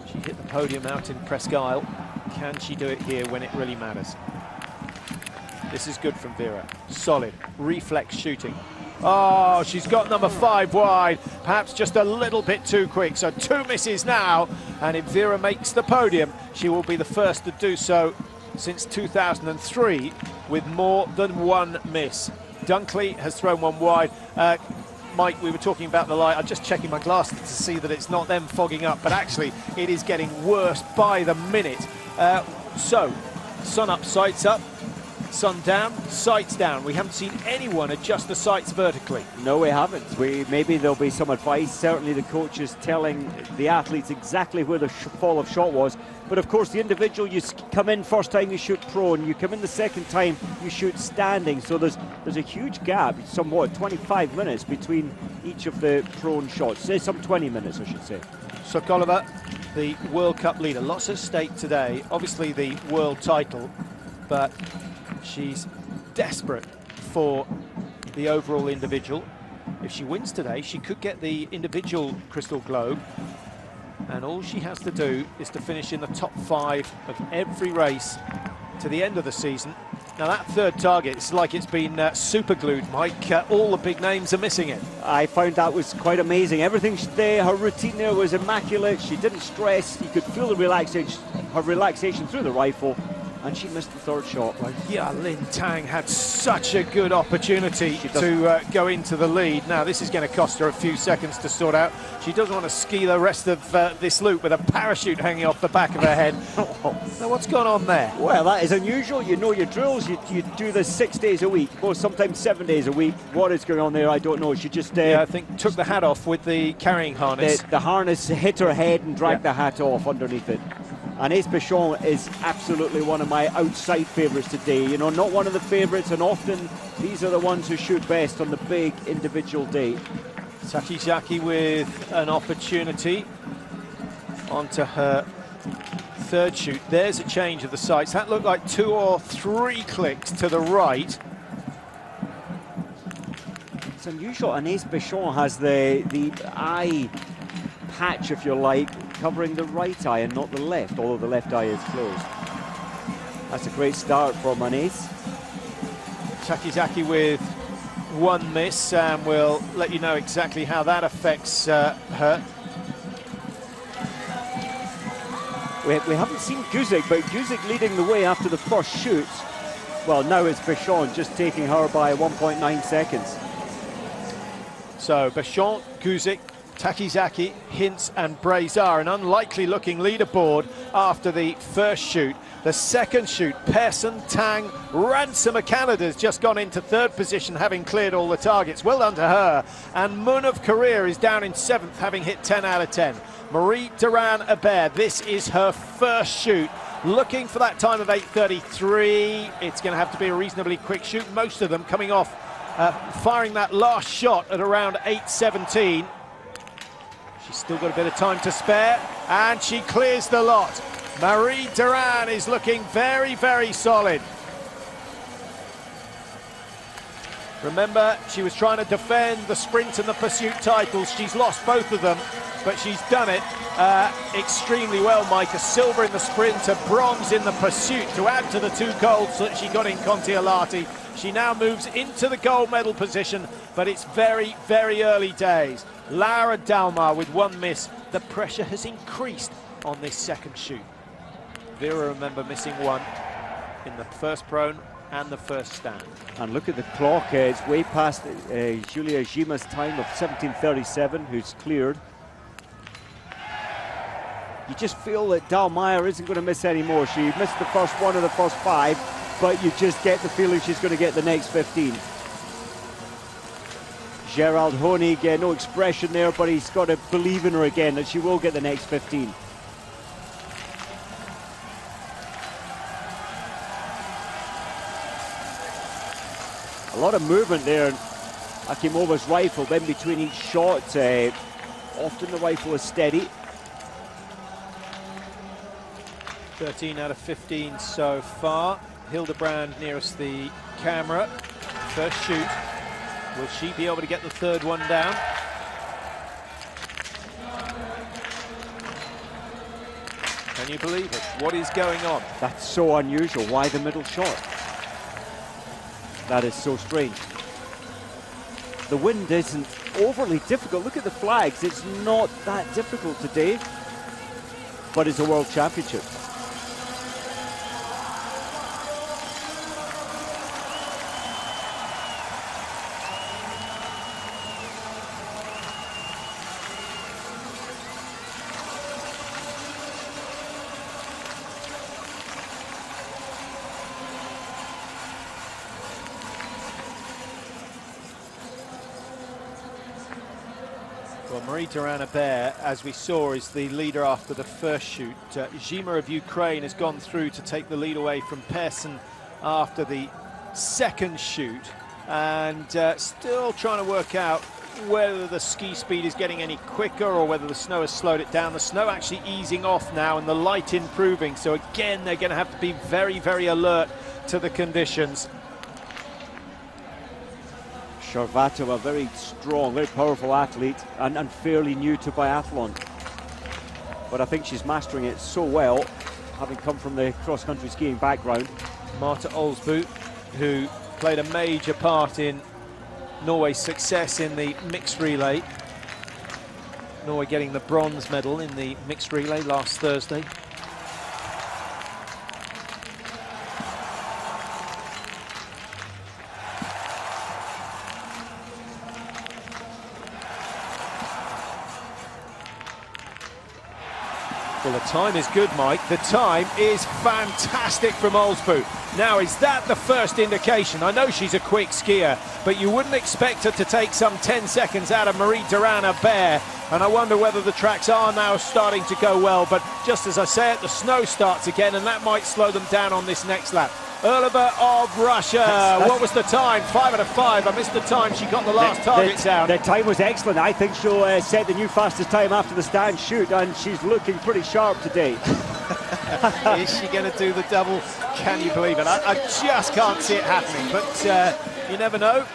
She hit the podium out in Presque Isle. Can she do it here when it really matters? This is good from Vera. Solid reflex shooting. Oh, she's got number 5 wide, perhaps just a little bit too quick. So 2 misses now, and if Vera makes the podium, she will be the first to do so since 2003 with more than 1 miss. Dunkley has thrown 1 wide. Mike, we were talking about the light. I'm just checking my glasses to see that it's not them fogging up, but actually it is getting worse by the minute. So, sun up, sights up, sun down, sights down. We haven't seen anyone adjust the sights vertically. No, we haven't. Maybe there'll be some advice. Certainly the coach is telling the athletes exactly where the fall of shot was. But of course, the individual, you come in first time, you shoot prone. You come in the second time, you shoot standing. So there's a huge gap, somewhat 25 minutes between each of the prone shots. Say some 20 minutes, I should say. Sokolova, the World Cup leader. Lots at stake today. Obviously the world title, but she's desperate for the overall individual. If she wins today, she could get the individual Crystal Globe. And all she has to do is to finish in the top 5 of every race to the end of the season. Now that third target, it's like it's been super glued, Mike. All the big names are missing it. I found that was quite amazing. Everything there, her routine there was immaculate. She didn't stress. You could feel the relaxation, her relaxation through the rifle. And she missed the third shot. Right? Yeah, Lin Tang had such a good opportunity to go into the lead. Now, this is going to cost her a few seconds to sort out. She doesn't want to ski the rest of this loop with a parachute hanging off the back of her head. Now, what's gone on there? Well, that is unusual. You know your drills. You do this 6 days a week, or sometimes 7 days a week. What is going on there, I don't know. She just... yeah, I think took the hat off with the carrying harness. The harness hit her head and dragged the hat off underneath it. And Ace Bichon is absolutely one of my outside favourites today. You know, not one of the favourites, and often these are the ones who shoot best on the big individual day. Sakizaki with an opportunity onto her third shoot. There's a change of the sights. That looked like 2 or 3 clicks to the right. It's unusual, and Ace Bichon has the eye patch, if you like, covering the right eye and not the left, although the left eye is closed. That's a great start from an ace. Takizaki with one miss, and we'll let you know exactly how that affects her. We haven't seen Guzik, but Guzik leading the way after the first shoot. Well, now it's Bichon just taking her by 1.9 seconds. So Bichon, Guzik, Takizaki, Hintz and Brazar, an unlikely looking leaderboard after the first shoot. The second shoot, Pearson, Tang, Ransom of Canada's just gone into third position, having cleared all the targets. Well done to her. And Moon of Korea is down in seventh, having hit 10 out of 10. Marie Duran-Hebert, this is her first shoot. Looking for that time of 8:33. It's going to have to be a reasonably quick shoot. Most of them coming off, firing that last shot at around 8:17. She's still got a bit of time to spare, and she clears the lot. Marie Duran is looking very, very solid. Remember, she was trying to defend the sprint and the pursuit titles. She's lost both of them, but she's done it extremely well, Mike. A silver in the sprint, a bronze in the pursuit to add to the 2 golds that she got in Kontiolahti. She now moves into the gold medal position, but it's very, very early days. Laura Dalmar with 1 miss. The pressure has increased on this second shoot. Vera, remember, missing 1 in the first prone and the first stand. And look at the clock, it's way past Julia Gima's time of 17:37, who's cleared. You just feel that Dalmayer isn't going to miss any more. She missed the first 1 of the first 5, but you just get the feeling she's going to get the next 15. Gerald Honig, no expression there, but he's got to believe in her again that she will get the next 15. A lot of movement there. Akimova's rifle, then between each shot, often the rifle is steady. 13 out of 15 so far. Hildebrand nearest the camera. First shoot. Will she be able to get the third one down? Can you believe it? What is going on? That's so unusual. Why the middle shot? That is so strange. The wind isn't overly difficult. Look at the flags. It's not that difficult today, but it's a world championship. Well, Marie Duran-Hebert, as we saw, is the leader after the first shoot. Zhima of Ukraine has gone through to take the lead away from Pearson after the second shoot, and still trying to work out whether the ski speed is getting any quicker or whether the snow has slowed it down. The snow actually easing off now and the light improving, so again they're going to have to be very, very alert to the conditions. Sharvatova, very strong, very powerful athlete, and fairly new to biathlon. But I think she's mastering it so well, having come from the cross-country skiing background. Marta Olsbu, who played a major part in Norway's success in the mixed relay. Norway getting the bronze medal in the mixed relay last Thursday. Well, the time is good, Mike. The time is fantastic from Olsbu. Now, is that the first indication? I know she's a quick skier, but you wouldn't expect her to take some 10 seconds out of Marie Duran-Hebert. And I wonder whether the tracks are now starting to go well. But just as I say it, the snow starts again, and that might slow them down on this next lap. Erlova of Russia. What was the time? 5 out of 5. I missed the time. She got the last target down. The time was excellent. I think she'll set the new fastest time after the stand shoot, and she's looking pretty sharp today. Is she going to do the double? Can you believe it? I just can't see it happening, but you never know.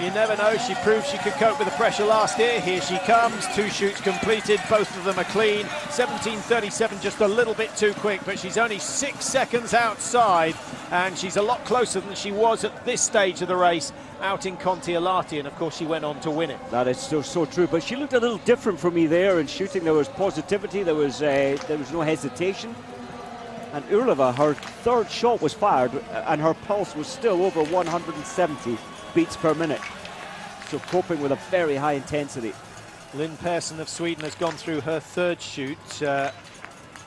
You never know. She proved she could cope with the pressure last year. Here she comes. 2 shoots completed. Both of them are clean. 17:37, just a little bit too quick, but she's only 6 seconds outside, and she's a lot closer than she was at this stage of the race out in Kontiolahti, and of course she went on to win it. That is still so true, but she looked a little different for me there in shooting. There was positivity, there was no hesitation. And Urleva, her 3rd shot was fired, and her pulse was still over 170 beats per minute. So coping with a very high intensity. Lynn Persson of Sweden has gone through her 3rd shoot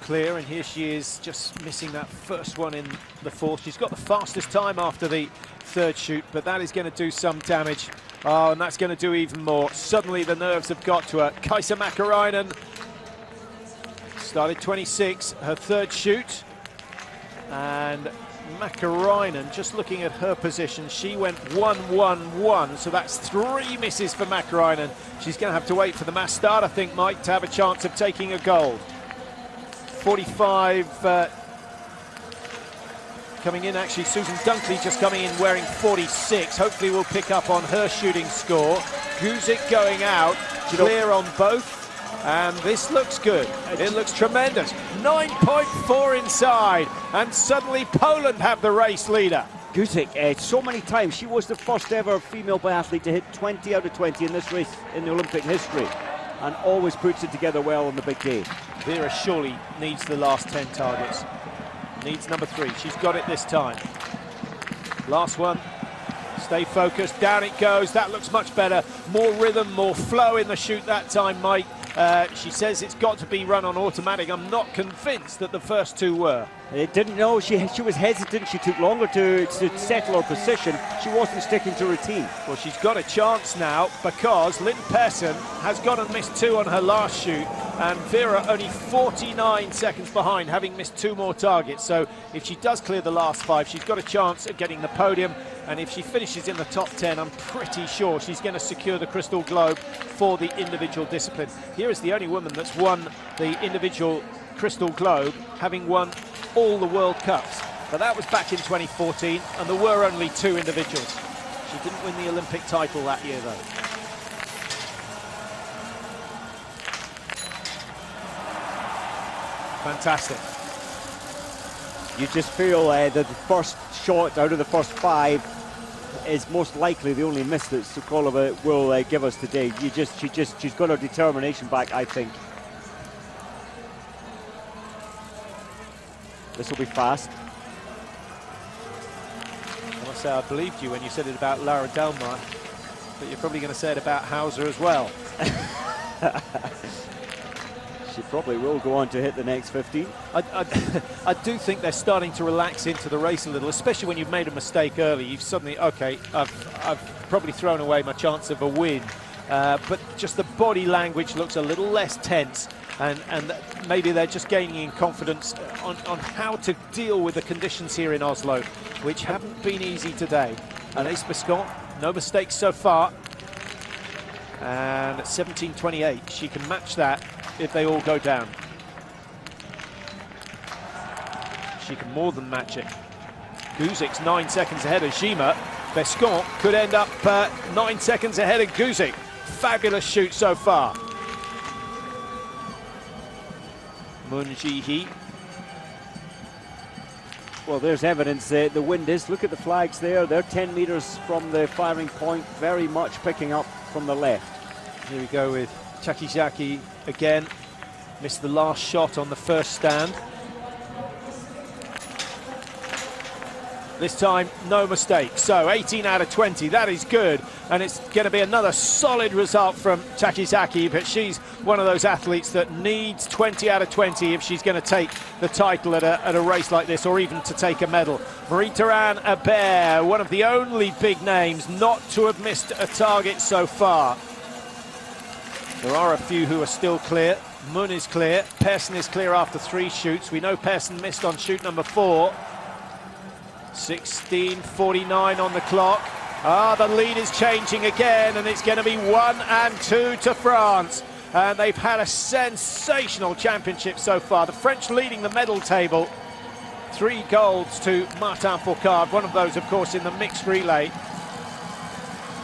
clear, and here she is just missing that first one in the 4th. She's got the fastest time after the 3rd shoot, but that is going to do some damage. Oh, and that's going to do even more. Suddenly the nerves have got to her. Kaisa Mäkäräinen started 26, her 3rd shoot, and Mäkäräinen, just looking at her position, she went 1-1-1, so that's 3 misses for Mäkäräinen. She's going to have to wait for the mass start, I think, Mike, to have a chance of taking a gold. 45 coming in, actually. Susan Dunkley just coming in wearing 46. Hopefully we'll pick up on her shooting score. Guzik going out, clear on both. And this looks good. It looks tremendous. 9.4 inside, and suddenly Poland have the race leader. Guzik, so many times, she was the first ever female biathlete to hit 20 out of 20 in this race in the Olympic history, and always puts it together well on the big day. Vera surely needs the last 10 targets. Needs number 3. She's got it this time. Last one. Stay focused. Down it goes. That looks much better. More rhythm, more flow in the shoot that time, Mike. She says it's got to be run on automatic. I'm not convinced that the first 2 were. It didn't know. She was hesitant. She took longer to settle her position. She wasn't sticking to routine. Well, she's got a chance now because Lynn Persson has gone and missed 2 on her last shoot, and Vera only 49 seconds behind, having missed 2 more targets. So if she does clear the last 5, she's got a chance at getting the podium. And if she finishes in the top 10, I'm pretty sure she's going to secure the Crystal Globe for the individual discipline. Here is the only woman that's won the individual Crystal Globe, having won all the World Cups. But that was back in 2014, and there were only 2 individuals. She didn't win the Olympic title that year, though. Fantastic. You just feel that the first shot out of the first 5 is most likely the only miss that Sokolova will give us today. She's got her determination back, I think. This will be fast. I must say I believed you when you said it about Lara Delmar, but you're probably going to say it about Hauser as well. She probably will go on to hit the next 15. I do think they're starting to relax into the race a little, especially when you've made a mistake early. You've suddenly, okay, I've probably thrown away my chance of a win. But just the body language looks a little less tense, and maybe they're just gaining in confidence on how to deal with the conditions here in Oslo, which haven't been easy today. Anaïs Bescon, no mistakes so far. And at 17:28, she can match that if they all go down. She can more than match it. Guzik's 9 seconds ahead of Zima. Bescon could end up 9 seconds ahead of Guzik. Fabulous shoot so far. Moon Ji-hee. Well, there's evidence that the wind is. Look at the flags there. They're 10 meters from the firing point, very much picking up from the left. Here we go with Chakizaki again. Missed the last shot on the first stand. This time, no mistake. So 18 out of 20, that is good. And it's going to be another solid result from Chakizaki, but she's one of those athletes that needs 20 out of 20 if she's going to take the title at a race like this, or even to take a medal. Marie-Therese Hebert, one of the only big names not to have missed a target so far. There are a few who are still clear. Moon is clear. Persson is clear after 3 shoots. We know Persson missed on shoot number 4. 16:49 on the clock. The lead is changing again, and it's going to be 1 and 2 to France. And they've had a sensational championship so far. The French leading the medal table. 3 golds to Martin Fourcade, one of those, of course, in the mixed relay.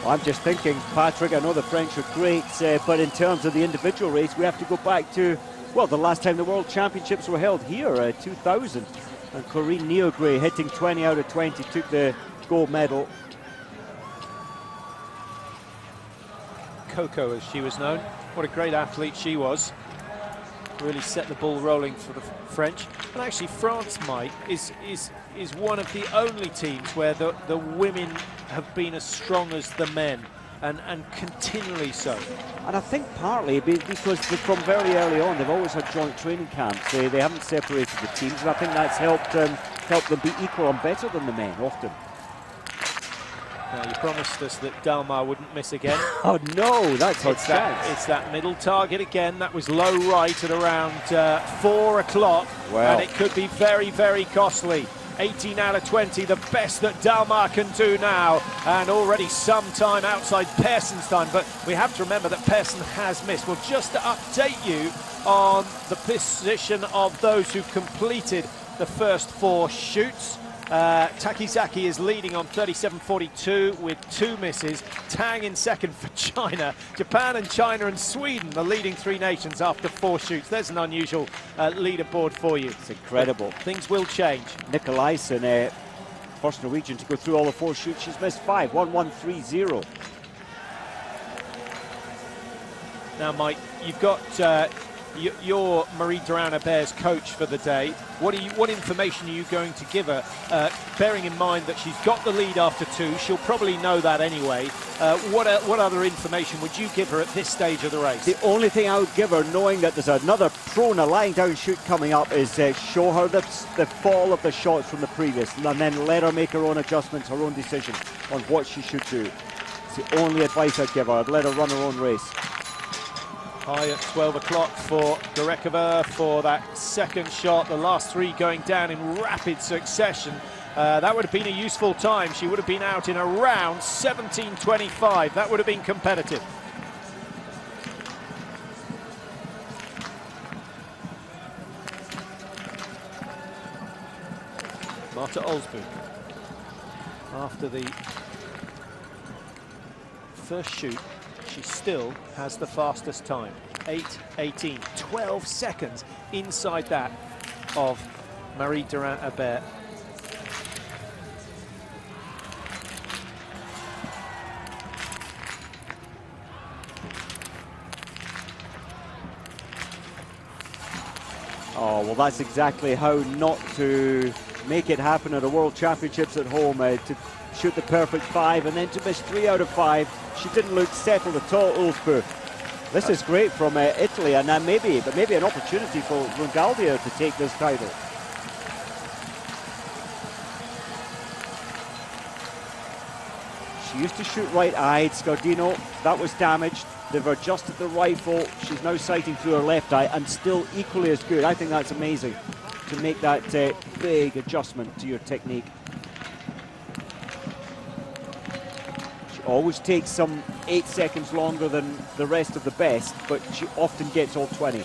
Well, I'm just thinking, Patrick, I know the French are great, but in terms of the individual race, we have to go back to, well, the last time the World Championships were held here, 2000. And Corinne Neogray, hitting 20 out of 20, took the gold medal. Coco, as she was known. What a great athlete she was. Really set the ball rolling for the French. And actually, France, Mike, is one of the only teams where the women have been as strong as the men, and continually so. And I think partly because from very early on, they've always had joint training camps. They haven't separated the teams, and I think that's helped them be equal and better than the men, often. Now, you promised us that Dalmar wouldn't miss again. Oh no, that's it's that middle target again. That was low right at around 4 o'clock, and it could be very, very costly. 18 out of 20, the best that Dalmar can do now, and already some time outside Pearson's time, but we have to remember that Pearson has missed. Well, just to update you on the position of those who completed the first 4 shoots, Takizaki is leading on 37.42 with 2 misses. Tang in second for China. Japan and China and Sweden, the leading 3 nations after 4 shoots. There's an unusual leaderboard for you. It's incredible. But things will change. Nikolaisen, first Norwegian to go through all the 4 shoots. She's missed 5, 1-1-3-0. Now, Mike, you've got you're Marie Durand-Hebert's coach for the day. What information are you going to give her? Bearing in mind that she's got the lead after 2, she'll probably know that anyway. What other information would you give her at this stage of the race? The only thing I would give her, knowing that there's another prone, lying down shoot coming up, is show her the fall of the shots from the previous, and then let her make her own adjustments, her own decision on what she should do. It's the only advice I'd give her. I'd let her run her own race. High at 12 o'clock for Gorekova for that second shot, the last 3 going down in rapid succession. That would have been a useful time. She would have been out in around 17.25. That would have been competitive. Marta Olsbu, after the first shoot, she still has the fastest time, 8:18, 12 seconds inside that of Marie Durand-Hebert. Oh, well, that's exactly how not to make it happen at a World Championships at home, to shoot the perfect 5 and then to miss 3 out of 5. She didn't look settled at all, Olsbu. This is great from Italy, and maybe an opportunity for Rongaldia to take this title. She used to shoot right-eyed. Scardino, that was damaged. They've adjusted the rifle. She's now sighting through her left eye, and still equally as good. I think that's amazing to make that big adjustment to your technique. Always takes some 8 seconds longer than the rest of the best, but she often gets all 20.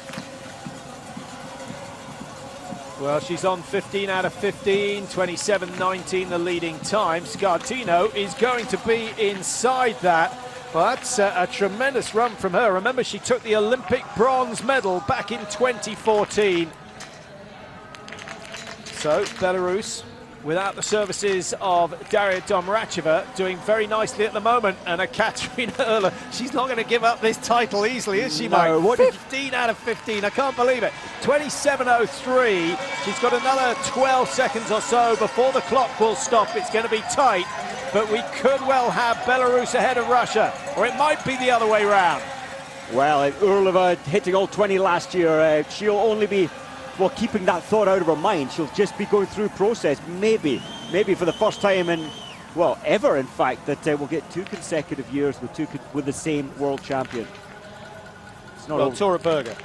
Well, she's on 15 out of 15, 27.19 the leading time. Scardino is going to be inside that. Well, that's a tremendous run from her. Remember, she took the Olympic bronze medal back in 2014. So, Belarus, without the services of Daria Domracheva, doing very nicely at the moment. And Katarina Erler, she's not going to give up this title easily, is she, Mike? No, 15 out of 15, I can't believe it. 27.03, she's got another 12 seconds or so before the clock will stop. It's going to be tight, but we could well have Belarus ahead of Russia, or it might be the other way round. Well, Urlova hitting all 20 last year, she'll only be, well, keeping that thought out of her mind. She'll just be going through process, maybe for the first time in, well, ever, in fact, that we'll get 2 consecutive years with the same world champion. It's not well, Tora Berger.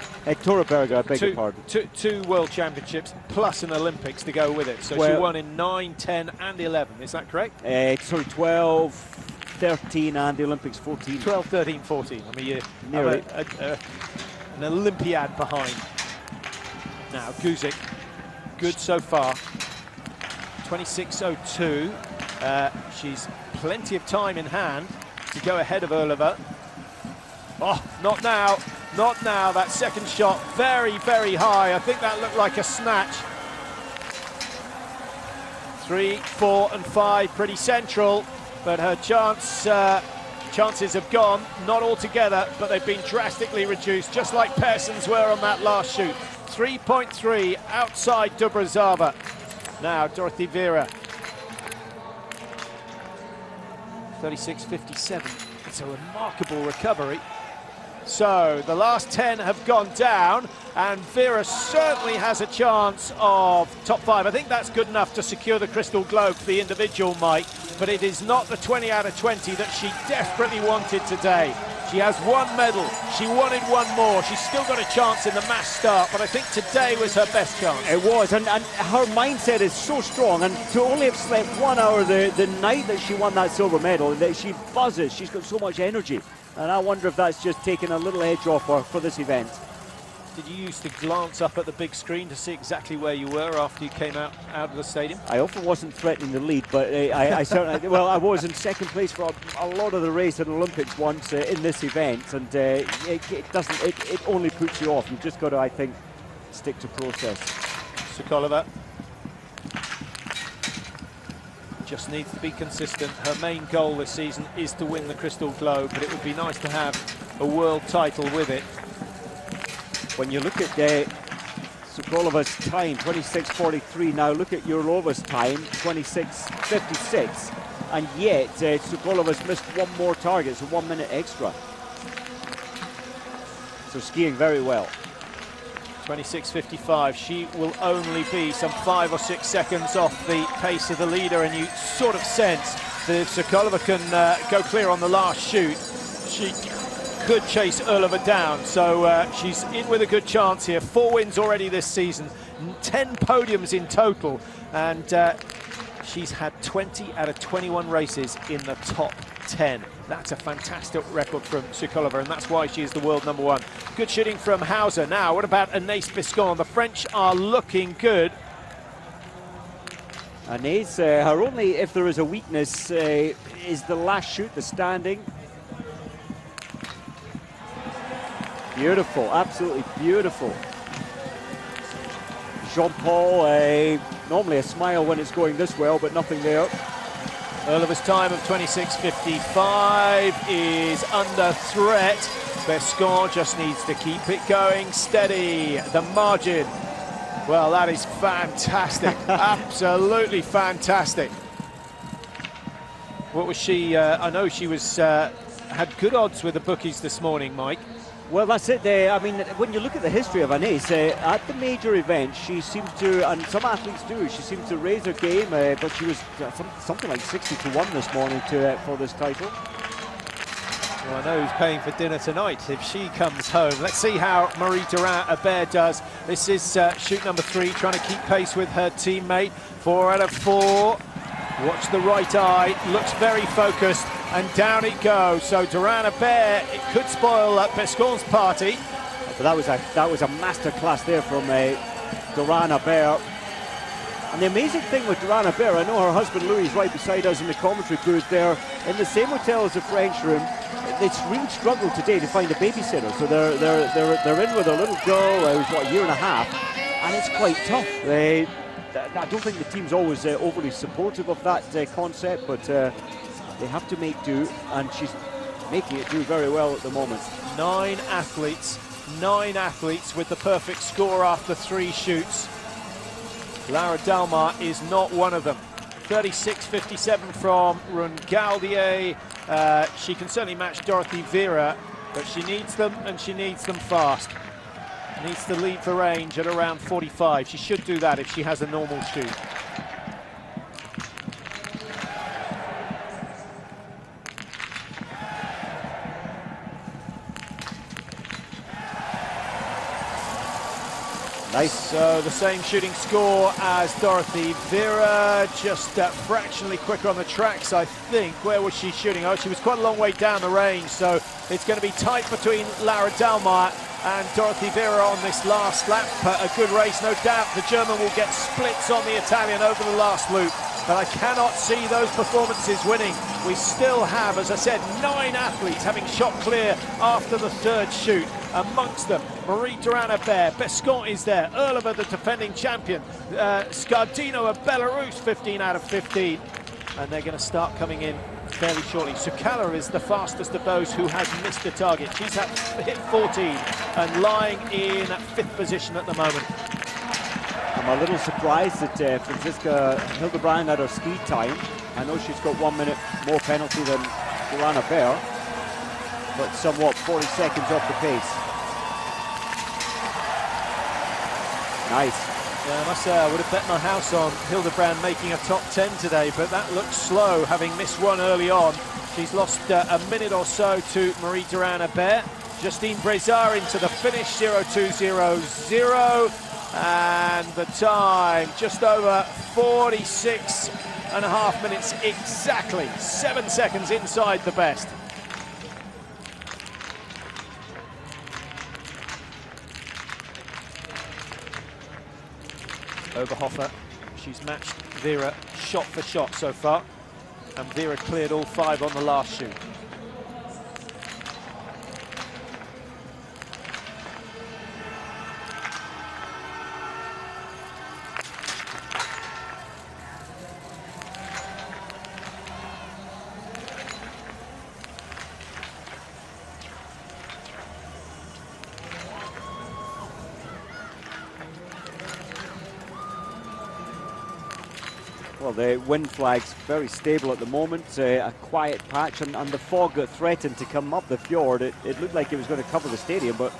Tora Berger, I beg your pardon. Two world championships plus an Olympics to go with it. So she won in 9, 10 and 11, is that correct? Sorry, 12, 13 and the Olympics 14. 12, 13, 14. I mean, you're an Olympiad behind. Now, Guzik, good so far. 26.02. She's plenty of time in hand to go ahead of Oliver. Oh, not now, not now. That second shot, very, very high. I think that looked like a snatch. 3, 4 and 5, pretty central, but her chances have gone, not altogether, but they've been drastically reduced, just like Pearson's were on that last shoot. 3.3 outside Dubrazava. Now Dorothy Vera. 36.57. It's a remarkable recovery. So the last 10 have gone down, and Vera certainly has a chance of top 5. I think that's good enough to secure the Crystal Globe for the individual, Mike, but it is not the 20 out of 20 that she desperately wanted today. She has one medal, she wanted one more, she's still got a chance in the mass start, but I think today was her best chance. It was, and her mindset is so strong, and to only have slept 1 hour the night that she won that silver medal, that she buzzes, she's got so much energy, and I wonder if that's just taken a little edge off her for this event. Did you used to glance up at the big screen to see exactly where you were after you came out of the stadium? I often wasn't threatening the lead, but I certainly, well, I was in second place for a lot of the race at Olympics once in this event, and it only puts you off. You've just got to, I think, stick to process. Sokolova just needs to be consistent. Her main goal this season is to win the Crystal Globe, but it would be nice to have a world title with it. When you look at Sokolova's time, 26.43, now look at Urlova's time, 26.56, and yet Sokolova's missed one more target, so 1 minute extra. So skiing very well. 26.55, she will only be some 5 or 6 seconds off the pace of the leader, and you sort of sense that if Sokolova can go clear on the last shoot, she could chase Oliver down, so she's in with a good chance here. 4 wins already this season, 10 podiums in total, and she's had 20 out of 21 races in the top 10. That's a fantastic record from Sokolova, and that's why she is the world #1. Good shooting from Hauser. Now, what about Anaïs Biscon? The French are looking good. Anaïs, her only, if there is a weakness, is the last shoot, the standing. Beautiful, absolutely beautiful. Jean-Paul, normally a smile when it's going this well, but nothing there. Oliver's time of 26.55 is under threat. Bescon just needs to keep it going steady. The margin, well, that is fantastic. Absolutely fantastic. What was she? I know she was had good odds with the bookies this morning, Mike. Well, that's it. I mean, when you look at the history of Anaïs, at the major events, she seems to, and some athletes do, she seems to raise her game, but she was something like 60-1 this morning for this title. Well, I know who's paying for dinner tonight if she comes home. Let's see how Marie Durand-Hebert does. This is shoot number 3, trying to keep pace with her teammate. 4 out of 4. Watch the right eye, looks very focused, and down it goes. So Durand-Hebert, it could spoil Bescon's party. But that was a masterclass there from Durand-Hebert. And the amazing thing with Durand-Hebert, I know her husband Louis is right beside us in the commentary booth there, in the same hotel as the French room. It's really struggled today to find a babysitter, so they're in with a little girl who's what, a year and a half, and it's quite tough. I don't think the team's always overly supportive of that concept, but they have to make do, and she's making it do very well at the moment. 9 athletes with the perfect score after 3 shoots. Laura Dalmar is not one of them. 36.57 from Rune Galdier. She can certainly match Dorothy Vera, but she needs them, and she needs them fast. Needs to lead the range at around 45. She should do that if she has a normal shoot. Nice. So the same shooting score as Dorothy Vera, just fractionally quicker on the tracks, I think. Where was she shooting? Oh, she was quite a long way down the range, so it's going to be tight between Laura Dalmar and Dorothy Vera on this last lap. A good race, no doubt. The German will get splits on the Italian over the last loop. but I cannot see those performances winning. We still have, as I said, 9 athletes having shot clear after the 3rd shoot. Amongst them, Marie-Durand Hebert, Bescon is there, Erlova, the defending champion, Scardino of Belarus, 15 out of 15. And they're going to start coming in fairly shortly. Sukala is the fastest of those who has missed the target. She's hit 14 and lying in 5th position at the moment. I'm a little surprised that Franziska Hildebrand had her speed time. I know she's got 1 minute more penalty than Durand Hebert, but somewhat 40 seconds off the pace. Nice. Yeah, I must say, I would have bet my house on Hildebrand making a top 10 today, but that looks slow, having missed one early on. She's lost a minute or so to Marie-Durand Hebert. Justine Brezard into the finish, 02.00, and the time just over 46.5 minutes exactly, 7 seconds inside the best. Oberhofer, she's matched Vera shot for shot so far, and Vera cleared all 5 on the last shoot. Well, the wind flag's very stable at the moment, a quiet patch, and the fog that threatened to come up the fjord, it looked like it was going to cover the stadium, but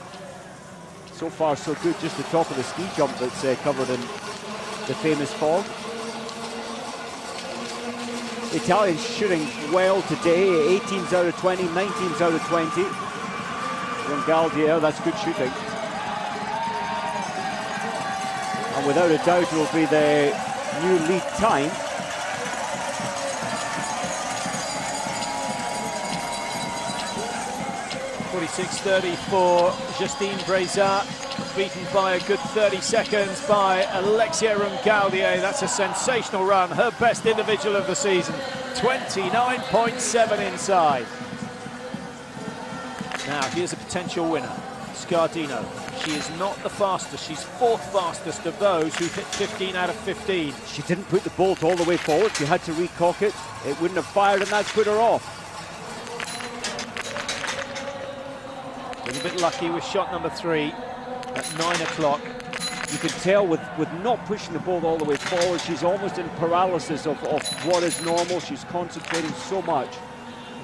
so far so good. Just the top of the ski jump that's covered in the famous fog. The Italians shooting well today, 18s out of 20, 19s out of 20. Rongaldier, that's good shooting. And without a doubt it will be the new lead time. .46.30 for Justine Brezard, beaten by a good 30 seconds by Alexia Rongaldier. That's a sensational run, her best individual of the season, 29.7 inside. Now here's a potential winner, Scardino. She is not the fastest, she's 4th fastest of those who hit 15 out of 15. She didn't put the bolt all the way forward, she had to recock it. It wouldn't have fired, and that's put her off. A little bit lucky with shot number 3 at 9 o'clock. You can tell with not pushing the bolt all the way forward, she's almost in paralysis of what is normal. She's concentrating so much.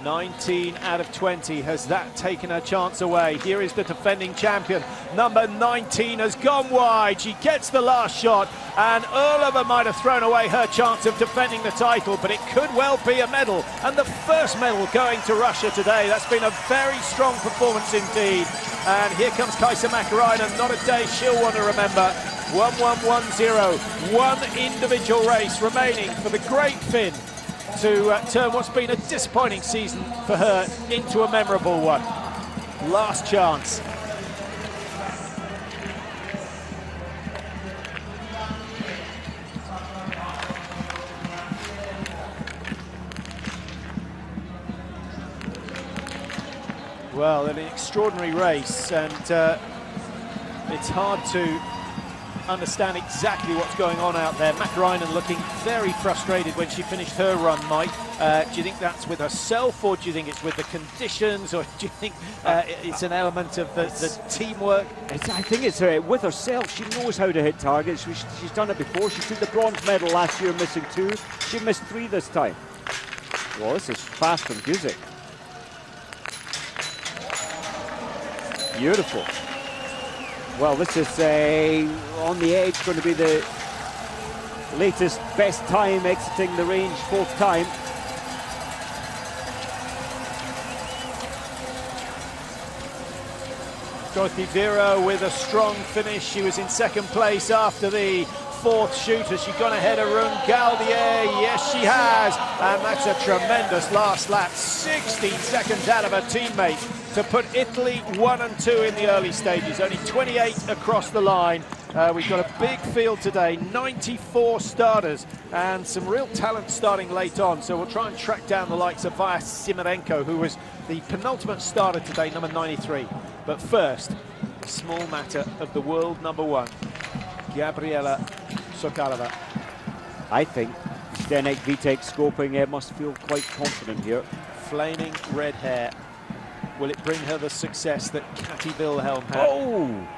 19 out of 20. Has that taken her chance away? Here is the defending champion. Number 19 has gone wide. She gets the last shot, and Erlova might have thrown away her chance of defending the title, but it could well be a medal, and the first medal going to Russia today. That's been a very strong performance indeed. And here comes Kaisa Mäkäräinen, not a day she'll want to remember. 1-1-1-0, one individual race remaining for the great Finn to turn what's been a disappointing season for her into a memorable one. Last chance. Well, an extraordinary race, and it's hard to understand exactly what's going on out there. Mäkäräinen looking very frustrated when she finished her run, Mike. Do you think that's with herself, or do you think it's with the conditions, or do you think it's an element of the teamwork? I think it's with herself. She knows how to hit targets. She's done it before. She took the bronze medal last year, missing 2. She missed 3 this time. Well, this is fast and music. Beautiful. Well, this is on the edge, going to be the latest best time exiting the range, 4th time. Dorothy Vera with a strong finish. She was in 2nd place after the 4th shoot. Has she gone ahead of Rongaldier? Yes, she has. And that's a tremendous last lap. 16 seconds out of her teammate to put Italy 1 and 2 in the early stages. Only 28 across the line. We've got a big field today, 94 starters, and some real talent starting late on. So we'll try and track down the likes of Vaya Simarenko, who was the penultimate starter today, number 93. But first, a small matter of the world number 1, Gabriela Sokolova. I think Zdenek Vitek scoping must feel quite confident here. Flaming red hair. Will it bring her the success that Kati Wilhelm had? Oh!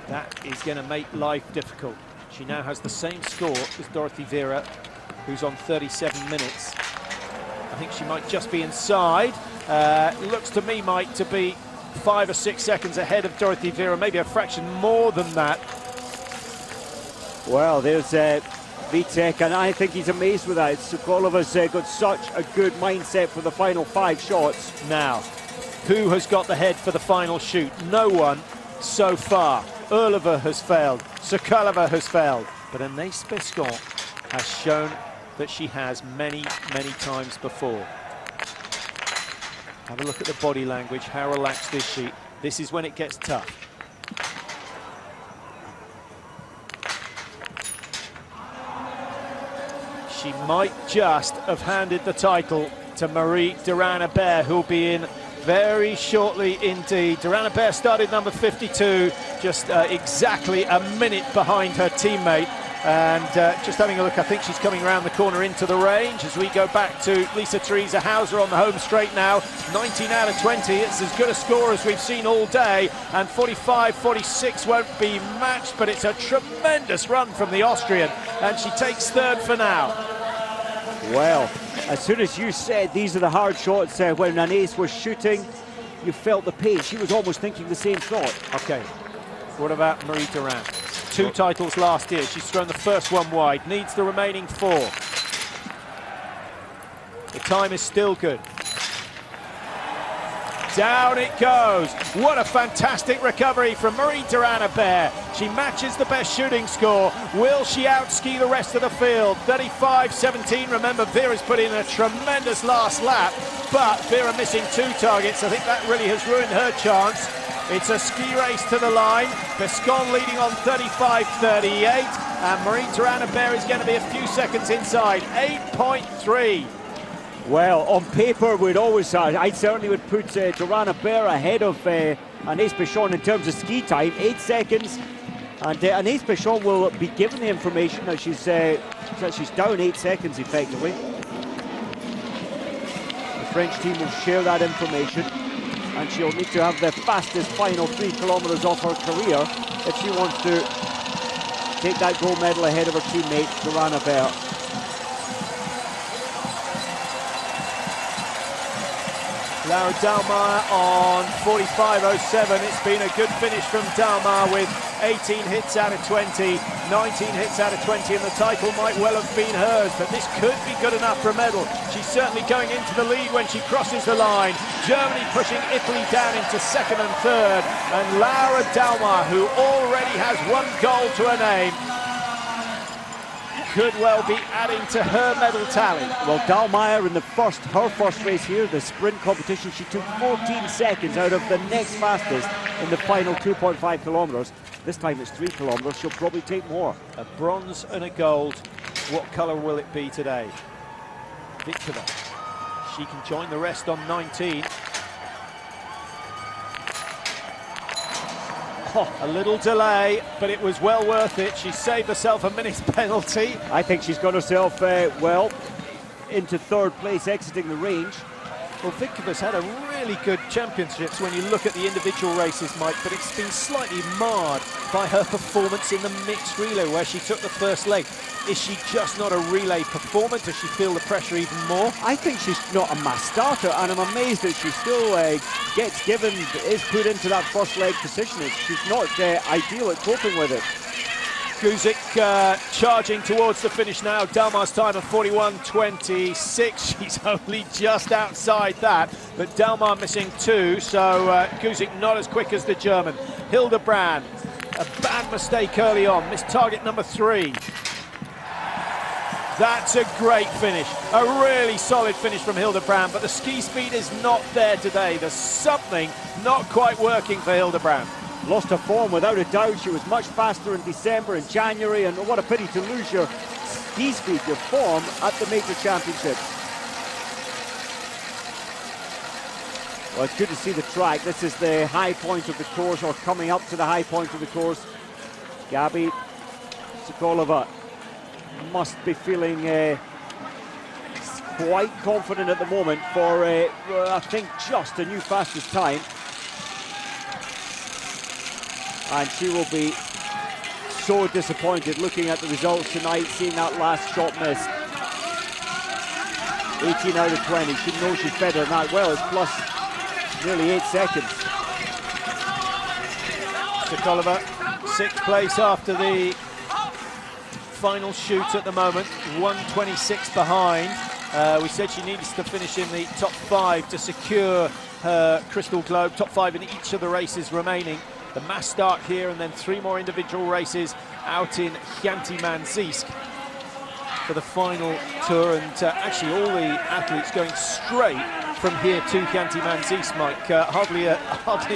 That is going to make life difficult. She now has the same score as Dorothy Vera, who's on 37 minutes. I think she might just be inside. Looks to me, Mike, to be 5 or 6 seconds ahead of Dorothy Vera, maybe a fraction more than that. Well, there's Vitek, and I think he's amazed with that. Sokolova's got such a good mindset for the final 5 shots. Now, who has got the head for the final shoot? No one so far. Urlova has failed, Sokolova has failed, but Anaïs Bescon has shown that she has many, many times before. Have a look at the body language, how relaxed is she? This is when it gets tough. She might just have handed the title to Marie Durand-Hebert, who'll be in very shortly indeed. Durand-Hebert started number 52, just exactly a minute behind her teammate. And just having a look, I think she's coming around the corner into the range as we go back to Lisa Theresa Hauser on the home straight now. 19 out of 20, it's as good a score as we've seen all day, and 45-46 won't be matched, but it's a tremendous run from the Austrian, and she takes 3rd for now. Well, as soon as you said these are the hard shots, when Anaïs was shooting, you felt the pace. She was almost thinking the same thought. Okay, what about Marie Durand? 2 titles last year. She's thrown the first one wide, needs the remaining 4. The time is still good. Down it goes. What a fantastic recovery from Marie Durand-Hebert. She matches the best shooting score. Will she outski the rest of the field? 35-17. Remember, Vera's put in a tremendous last lap, but Vera missing 2 targets. I think that really has ruined her chance. It's a ski race to the line. Bescon leading on 35-38, and Marie Durand-Hebert is going to be a few seconds inside. 8.3. Well, on paper, I certainly would put Durand-Hebert ahead of Anaïs Bescon in terms of ski time, 8 seconds. And Anaïs Bescon will be given the information that she's down 8 seconds effectively. The French team will share that information, and she'll need to have the fastest final 3 kilometers of her career if she wants to take that gold medal ahead of her teammate Durand-Hebert. Laura Dalmar on 45.07. It's been a good finish from Dalmar with 18 hits out of 20, 19 hits out of 20, and the title might well have been hers, but this could be good enough for a medal. She's certainly going into the lead when she crosses the line. Germany pushing Italy down into 2nd and 3rd, and Laura Dalmar, who already has 1 gold to her name, could well be adding to her medal tally. Well, Dalmar in her first race here, the sprint competition, she took 14 seconds out of the next fastest in the final 2.5 kilometers. This time it's 3 kilometers, she'll probably take more. A bronze and a gold. What color will it be today? Victor. She can join the rest on 19. A little delay, but it was well worth it. She saved herself a minute's penalty. I think she's got herself, well, into 3rd place, exiting the range. Well, Victor's had a really good championships when you look at the individual races, Mike, but it's been slightly marred by her performance in the mixed relay, where she took the first leg. Is she just not a relay performer? Does she feel the pressure even more? I think she's not a mass starter, and I'm amazed that she still is put into that first leg position. She's not ideal at coping with it. Guzik charging towards the finish now. Dalmar's time of 41.26. She's only just outside that, but Dalmar missing 2, so Guzik not as quick as the German. Hildebrand, a bad mistake early on, missed target number 3. That's a great finish, a really solid finish from Hildebrand, but the ski speed is not there today. There's something not quite working for Hildebrand. lost her form without a doubt. She was much faster in December and January, and what a pity to lose your speed, your form at the major championships. Well, it's good to see the track. This is the high point of the course, or coming up to the high point of the course. Gabi Sokolova must be feeling quite confident at the moment for, I think, just a new fastest time. And she will be so disappointed looking at the results tonight, seeing that last shot missed. 18 out of 20. She knows she's better than that. Well, it's plus nearly 8 seconds. Sokolova, 6th place after the final shoot at the moment, 1:26 behind. We said she needs to finish in the top 5 to secure her Crystal Globe, top 5 in each of the races remaining. The mass start here, and then 3 more individual races out in Khanty-Mansiysk for the final tour. And actually all the athletes going straight from here to Khanty-Mansiysk, Mike. Hardly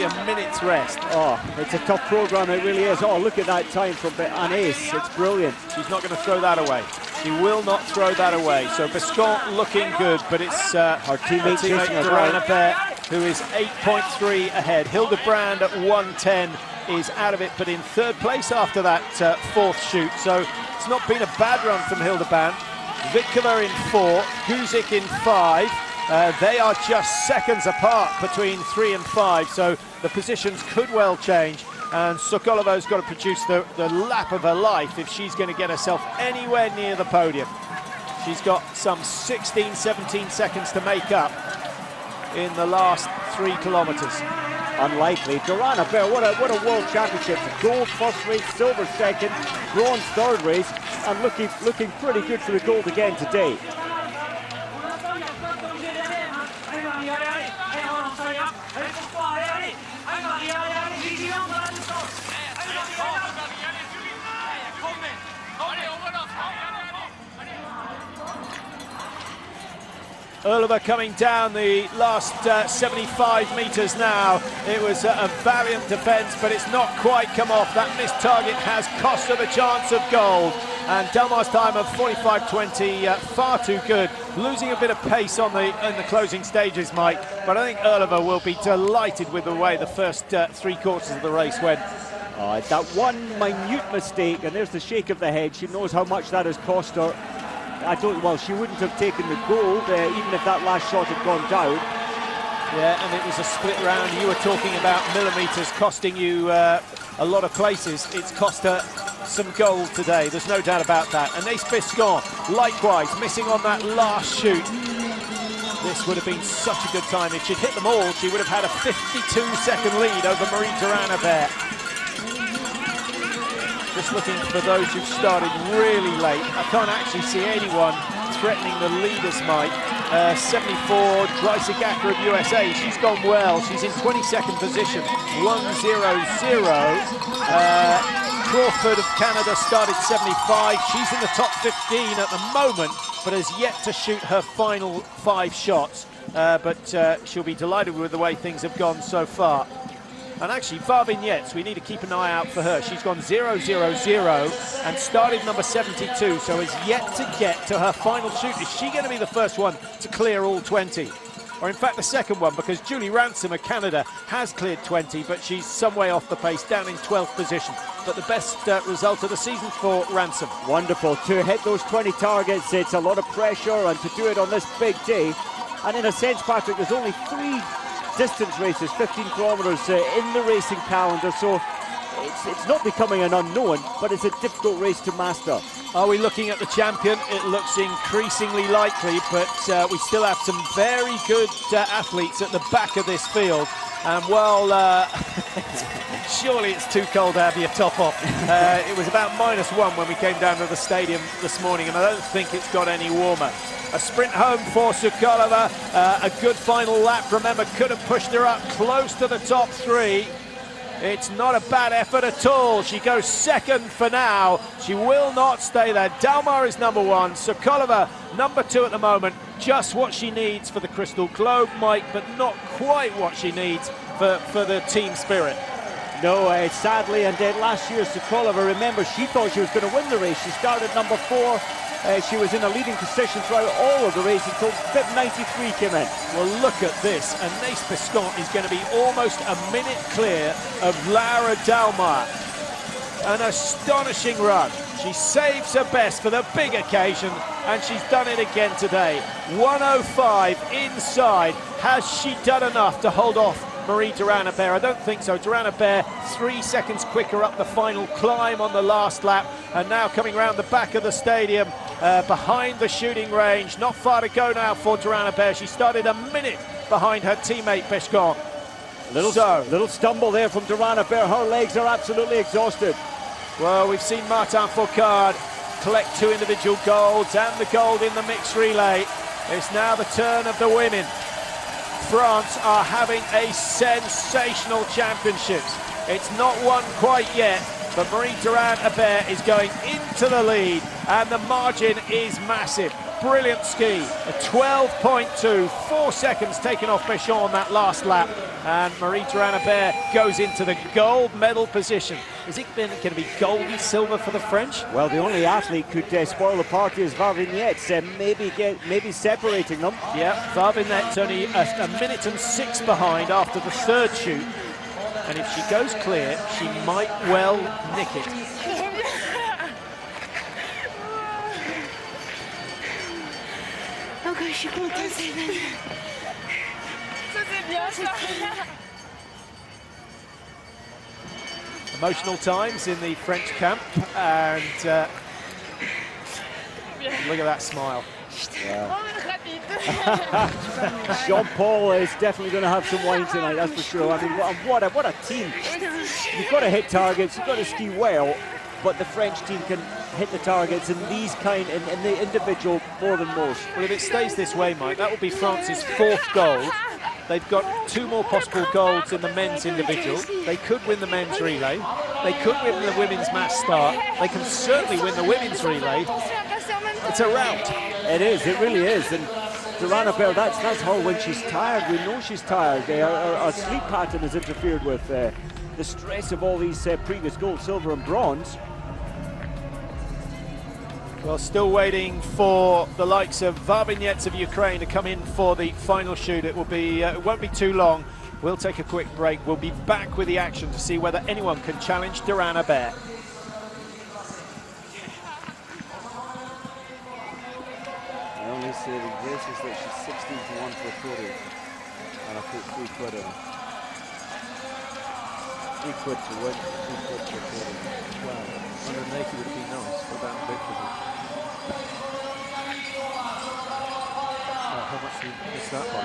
a minute's rest. Oh, it's a tough program, it really is. Oh, look at that time from an ace. It's brilliant. She's not going to throw that away. She will not throw that away. So Biscont looking good, but it's her teammate Duran Abert, who is 8.3 ahead. Hildebrand at 1:10 is out of it, but in 3rd place after that 4th shoot. So it's not been a bad run from Hildebrand. Vitkova in 4, Guzik in 5. They are just seconds apart between 3 and 5, so the positions could well change. And Sokolova's got to produce the lap of her life if she's going to get herself anywhere near the podium. She's got some 16, 17 seconds to make up in the last 3 kilometres. Unlikely. Duran Abert, what a world championship. Gold 1st race, silver 2nd, bronze 3rd race, and looking pretty good for the gold again today. Oliver coming down the last 75 metres now. It was a valiant defence, but it's not quite come off. That missed target has cost her the chance of gold. And Delmar's time of 45.20, far too good. Losing a bit of pace in the closing stages, Mike. But I think Oliver will be delighted with the way the first 3 quarters of the race went. That one minute mistake, and there's the shake of the head. She knows how much that has cost her. Well, she wouldn't have taken the gold, even if that last shot had gone down. Yeah, and it was a split round. You were talking about millimetres costing you a lot of places. It's cost her some gold today, there's no doubt about that. And Ace Biscont, likewise, missing on that last shoot. This would have been such a good time. If she'd hit them all, she would have had a 52-second lead over Marie Duran Abert. Just looking for those who've started really late. I can't actually see anyone threatening the leaders, Mike. 74, Dreisig-Acker of USA. She's gone well. She's in 22nd position. 1:00. Crawford of Canada started 75. She's in the top 15 at the moment, but has yet to shoot her final 5 shots. But she'll be delighted with the way things have gone so far. And actually, Varvin Yates, we need to keep an eye out for her. She's gone 0:00 and started number 72, so has yet to get to her final shoot. Is she going to be the first one to clear all 20? Or in fact, the second one, because Julie Ransom of Canada has cleared 20, but she's some way off the pace, down in 12th position. But the best result of the season for Ransom. Wonderful. To hit those 20 targets, it's a lot of pressure, and to do it on this big day. And in a sense, Patrick, there's only 3 distance races, 15 kilometres in the racing calendar, so it's not becoming an unknown, but it's a difficult race to master. Are we looking at the champion? It looks increasingly likely, but we still have some very good athletes at the back of this field. And while surely it's too cold to have your top off. It was about -1 when we came down to the stadium this morning, and I don't think it's got any warmer. A sprint home for Sokolova, a good final lap. Remember, could have pushed her up close to the top 3. It's not a bad effort at all. She goes 2nd for now. She will not stay there. Dalmar is number 1. Sokolova, number 2 at the moment. Just what she needs for the Crystal Globe, Mike, but not quite what she needs for the team spirit. No, sadly, and last year's Sokolova, remember, she thought she was going to win the race. She started number 4. She was in a leading position throughout all of the race until bit 93 came in. Well, look at this. Anaïs Pescant is going to be almost a minute clear of Laura Dalmar. An astonishing run. She saves her best for the big occasion, and she's done it again today. 105 inside. Has she done enough to hold off Marie Durand-Hebert? I don't think so. Durand-Hebert 3 seconds quicker up the final climb on the last lap, and now coming round the back of the stadium behind the shooting range. Not far to go now for Durand-Hebert. She started a minute behind her teammate Pescant. Little stumble there from Durand-Hebert. Her legs are absolutely exhausted. Well, we've seen Martin Fourcade collect 2 individual golds and the gold in the mixed relay. It's now the turn of the women. France are having a sensational championships. It's not won quite yet, but Marie Durand-Hebert is going into the lead, and the margin is massive. Brilliant ski, a 12.2, 4 seconds taken off Pescant on that last lap, and Marie Durand-Hebert goes into the gold medal position. Is it going to be gold and silver for the French? Well, the only athlete could spoil the party is Varvignette, maybe separating them. Yeah, Varvignette's only a minute and 6 behind after the third shoot, and if she goes clear, she might well nick it. Je suis contente, ça c'est bien ça. Emotional times in the French camp, and look at that smile. Yeah. Jean-Paul is definitely going to have some wine tonight, that's for sure. I mean, what a team. You've got to hit targets, you've got to ski well, but the French team can hit the targets in these in the individual more than most. Well, if it stays this way, Mike, that will be France's 4th gold. They've got 2 more possible golds in the men's individual. They could win the men's relay. They could win the women's mass start. They can certainly win the women's relay. It's a rout. It is, it really is. And Durand-Hebert, that's her when she's tired. We know she's tired. Her sleep pattern has interfered with the stress of all these previous gold, silver and bronze. Well, still waiting for the likes of Varvignette of Ukraine to come in for the final shoot. It won't be too long. We'll take a quick break. We'll be back with the action to see whether anyone can challenge Durand-Hebert. I only say the race is that she's 16-1 for a photo, and I put 3 quid in. 3 quid to win, 3 quid for a photo. Well, 180 would be nice for that bit for them. How much do you miss that by?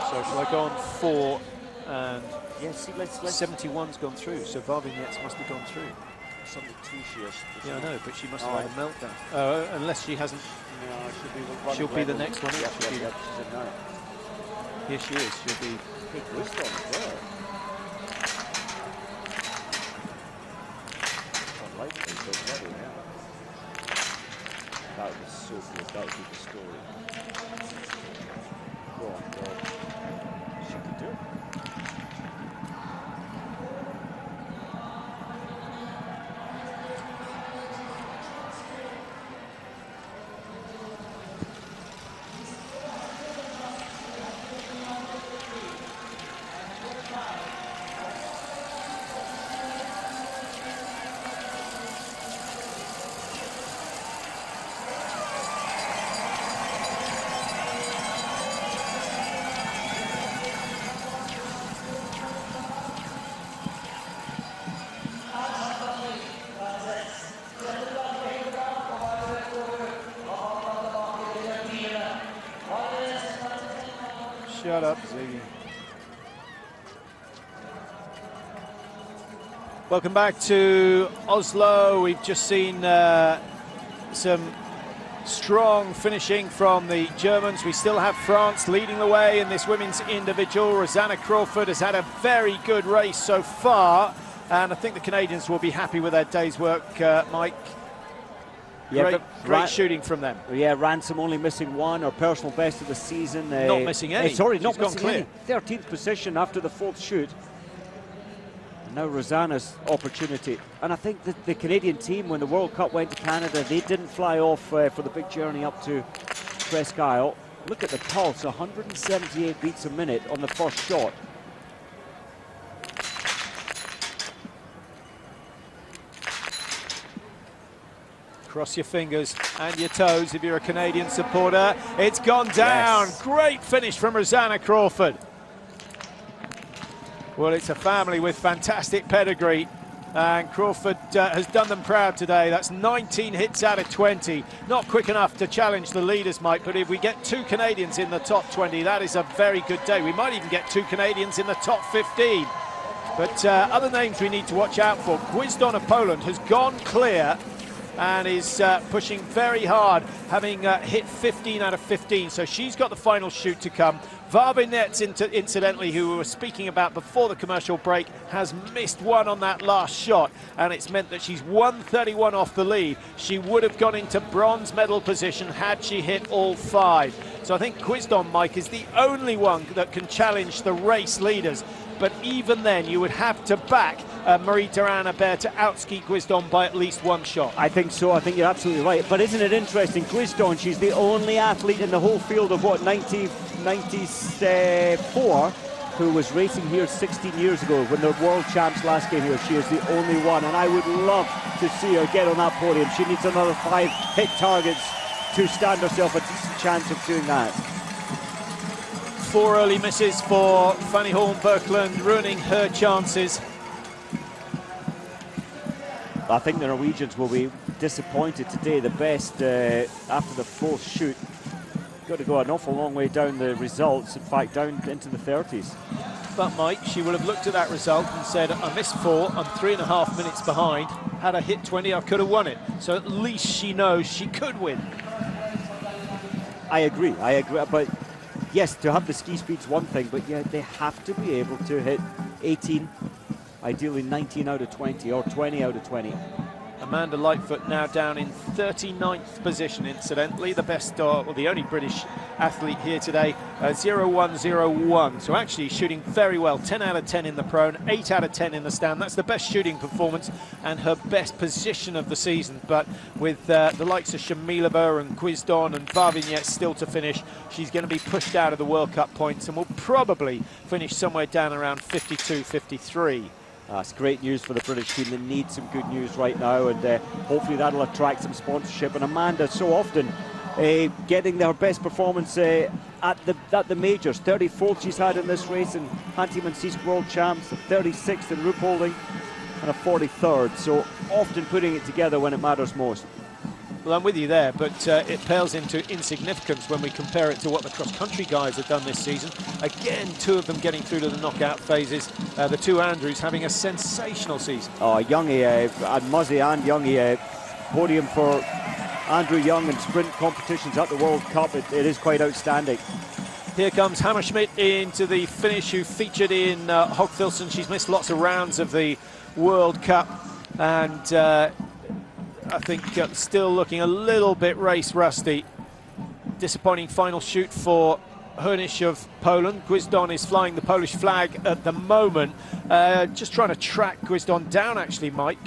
So shall I go on 4 and yeah, see, let's 71's gone through, so Varvignette must have gone through. Something too serious. Yeah, I know, but she must have had a meltdown. Unless she hasn't. No, she'll be the next one. Yep, she's in now. Here she is. She'll be. Big whistle as well. That was so good. That would be the story. Go on, go. She could do it. Shut up, Ziggy. Welcome back to Oslo. We've just seen some strong finishing from the Germans. We still have France leading the way in this women's individual. Rosanna Crawford has had a very good race so far, and I think the Canadians will be happy with their day's work, Mike. Yeah, great shooting from them. Yeah, Ransom only missing 1, her personal best of the season. Not missing any. Sorry, not missing any. 13th position after the 4th shoot. Now Rosanna's opportunity. And I think that the Canadian team, when the World Cup went to Canada, they didn't fly off for the big journey up to Presque Isle. Look at the pulse, 178 beats a minute on the first shot. Cross your fingers and your toes if you're a Canadian supporter. It's gone down. Yes. Great finish from Rosanna Crawford. Well, it's a family with fantastic pedigree, and Crawford has done them proud today. That's 19 hits out of 20. Not quick enough to challenge the leaders, Mike, but if we get 2 Canadians in the top 20, that is a very good day. We might even get 2 Canadians in the top 15. But other names we need to watch out for. Gwizdon of Poland has gone clear and is pushing very hard, having hit 15 out of 15. So she's got the final shoot to come. Varbinets, incidentally, who we were speaking about before the commercial break, has missed one on that last shot, and it's meant that she's 131 off the lead. She would have gone into bronze medal position had she hit all 5. So I think Gwizdon, Mike, is the only one that can challenge the race leaders. But even then, you would have to back Marie-Therese Hebert to outski Gwizdon by at least 1 shot. I think so. I think you're absolutely right. But isn't it interesting? Gwizdon, she's the only athlete in the whole field of, what, 94, who was racing here 16 years ago when the world champs last came here. She is the only one. And I would love to see her get on that podium. She needs another 5 hit targets to stand herself a decent chance of doing that. 4 early misses for Fanny Horn-Birkeland, ruining her chances. I think the Norwegians will be disappointed today. The best after the 4th shoot. Got to go an awful long way down the results, in fact down into the 30s. But Mike, she will have looked at that result and said, I missed 4, I'm 3.5 minutes behind. Had I hit 20, I could have won it. So at least she knows she could win. I agree, but yes, to have the ski speed's one thing, but yeah, they have to be able to hit 18, ideally 19 out of 20 or 20 out of 20. Amanda Lightfoot now down in 39th position, incidentally. The best, or the only British athlete here today, 0-1-0-1. So actually shooting very well, 10 out of 10 in the prone, 8 out of 10 in the stand. That's the best shooting performance and her best position of the season. But with the likes of Shamilova and Gwizdon and Varbinets still to finish, she's going to be pushed out of the World Cup points and will probably finish somewhere down around 52, 53. That's great news for the British team. They need some good news right now, and hopefully that'll attract some sponsorship. And Amanda, so often getting their best performance at the majors. 34th she's had in this race in Hanty-Mansijsk World Champs, 36th in Ruhpolding, and a 43rd. So often putting it together when it matters most. Well, I'm with you there, but it pales into insignificance when we compare it to what the cross-country guys have done this season. Again, 2 of them getting through to the knockout phases. The 2 Andrews having a sensational season. Oh, Youngie and Muzzy and Youngie, podium for Andrew Young in sprint competitions at the World Cup. It is quite outstanding. Here comes Hammerschmidt into the finish, who featured in Hogfilson. She's missed lots of rounds of the World Cup, and I think still looking a little bit race rusty. Disappointing final shoot for Hörnisch of Poland. Gwizdon is flying the Polish flag at the moment. Just trying to track Gwizdon down, actually, Mike.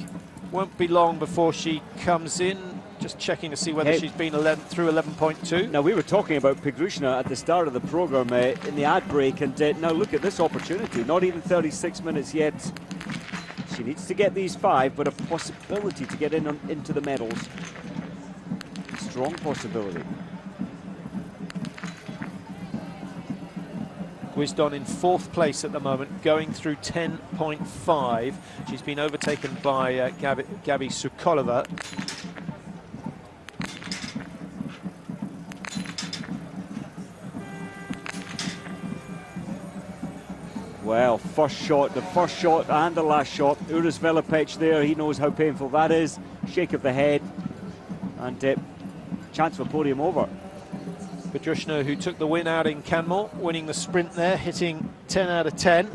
Won't be long before she comes in. Just checking to see whether she's been through 11.2. Now, we were talking about Pigrushna at the start of the programme in the ad break, and now look at this opportunity. Not even 36 minutes yet. She needs to get these 5, but a possibility to get into the medals. Strong possibility. Gwizdon in 4th place at the moment, going through 10.5. She's been overtaken by Gabi Sukolova. Well, the first shot and the last shot. Uros Velopech there, he knows how painful that is. Shake of the head, and chance for podium over. Petrushna, who took the win out in Canmore, winning the sprint there, hitting 10 out of 10.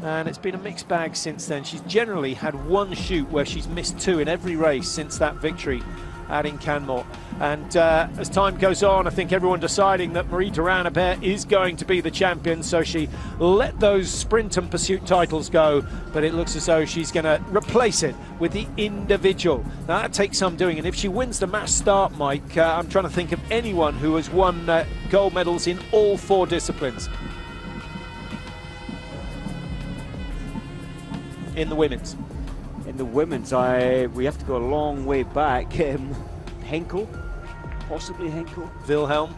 And it's been a mixed bag since then. She's generally had 1 shoot where she's missed 2 in every race since that victory out in Canmore. And as time goes on, I think everyone deciding that Marie-Durand is going to be the champion, so she let those sprint and pursuit titles go, but it looks as though she's going to replace it with the individual. Now that takes some doing, and if she wins the mass start, Mike, I'm trying to think of anyone who has won gold medals in all 4 disciplines. In the women's. In the women's, we have to go a long way back. Henkel, possibly Henkel. Wilhelm.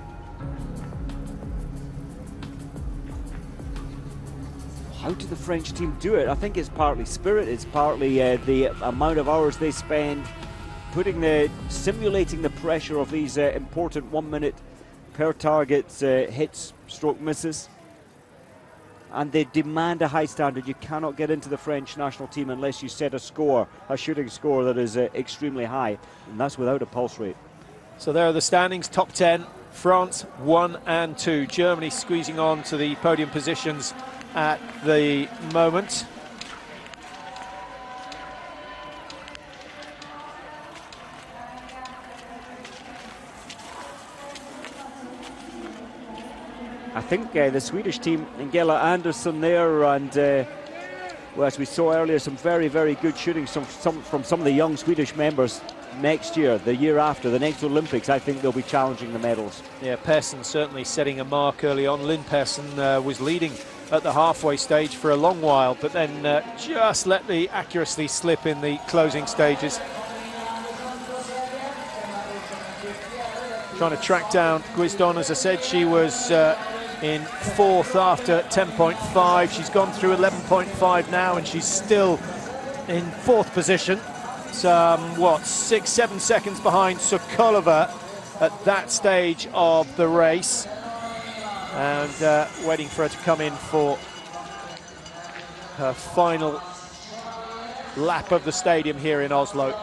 How did the French team do it? I think it's partly spirit, it's partly the amount of hours they spend simulating the pressure of these important 1 minute per target hits, stroke misses. And they demand a high standard. You cannot get into the French national team unless you set a score, a shooting score that is extremely high, and that's without a pulse rate. So there are the standings, top 10, France 1 and 2. Germany squeezing on to the podium positions at the moment. I think the Swedish team, Ingela Andersson there, and well, as we saw earlier, some very, very good shooting from some of the young Swedish members. Next year, the year after, the next Olympics, I think they'll be challenging the medals. Yeah, Persson certainly setting a mark early on. Lynn Persson was leading at the halfway stage for a long while, but then just let the accuracy slip in the closing stages. Trying to track down Guisdon, as I said, she was in 4th after 10.5. She's gone through 11.5 now, and she's still in 4th position. What, 6-7 seconds behind Sokolova at that stage of the race, and waiting for her to come in for her final lap of the stadium here in Oslo.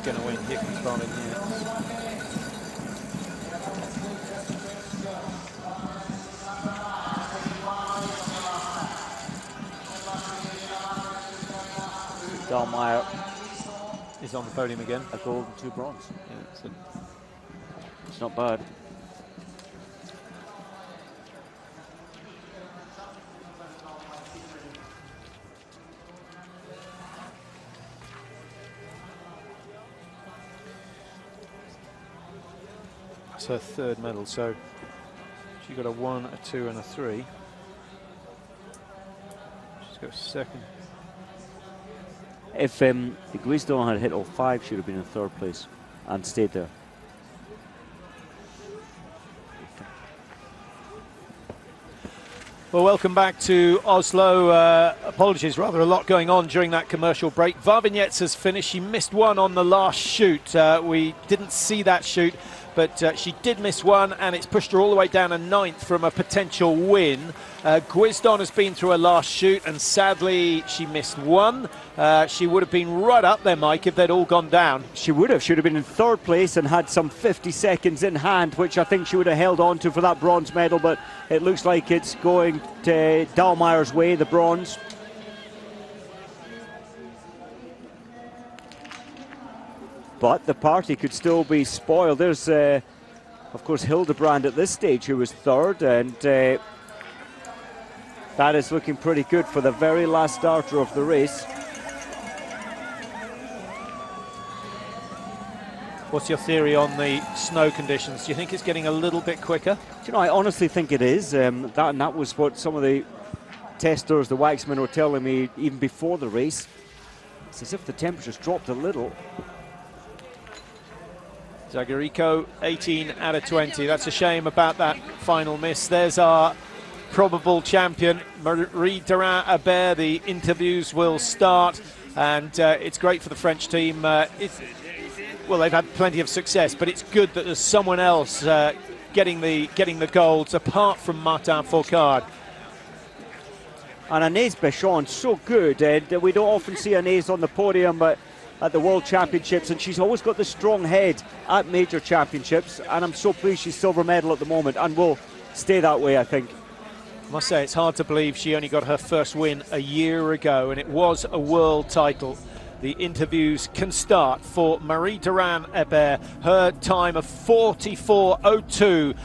Going to win. Here comes Barnett. Dahlmeier is on the podium again. A gold and 2 bronze. Yeah, it's not bad. Her 3rd medal, so she got a 1, a 2 and a 3. She's got 2nd. If Guisdon had hit all 5, she would have been in 3rd place and stayed there. Well, welcome back to Oslo. Apologies, rather a lot going on during that commercial break. Varvinets has finished. She missed one on the last shoot. We didn't see that shoot, but she did miss one, and it's pushed her all the way down to 9th from a potential win. Guisdon has been through her last shoot, and sadly she missed one. She would have been right up there, Mike, if they'd all gone down. She would have. She would have been in 3rd place and had some 50 seconds in hand, which I think she would have held on to for that bronze medal, but it looks like it's going to Dahlmeier's way, the bronze. But the party could still be spoiled. There's, of course, Hildebrand at this stage, who was 3rd, and that is looking pretty good for the very last starter of the race. What's your theory on the snow conditions? Do you think it's getting a little bit quicker? Do you know, I honestly think it is. That was what some of the testers, the waxmen, were telling me even before the race. It's as if the temperature's dropped a little. Zagarico, 18 out of 20. That's a shame about that final miss. There's our probable champion, Marie-Durand-Hebert. The interviews will start, and it's great for the French team. Well, they've had plenty of success, but it's good that there's someone else getting the golds apart from Martin Fourcade. And Anaïs Béchon, so good. We don't often see Anaïs on the podium, but at the World Championships, and she's always got the strong head at major championships, and I'm so pleased she's silver medal at the moment and will stay that way, I think. I must say, it's hard to believe she only got her first win a year ago, and it was a world title. The interviews can start for Marie-Durand-Hebert. Her time of 44.02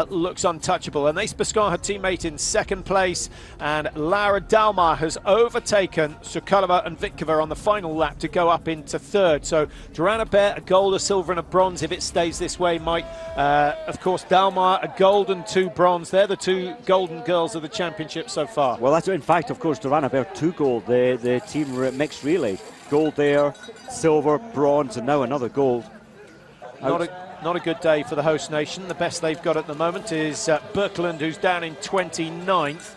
looks untouchable. Anaïs Bescon, her teammate, in second place, and Laura Dalmar has overtaken Sukalova and Vitkova on the final lap to go up into third. So Durand-Hebert, a gold, a silver and a bronze if it stays this way, Mike. Of course, Dalmar, a gold and 2 bronze. They're the 2 golden girls of the championship so far. Well, that's in fact, of course, Durand-Hebert 2 gold, the team mixed relay. Gold there, silver, bronze, and now another gold. Not a good day for the host nation. The best they've got at the moment is Birkeland, who's down in 29th.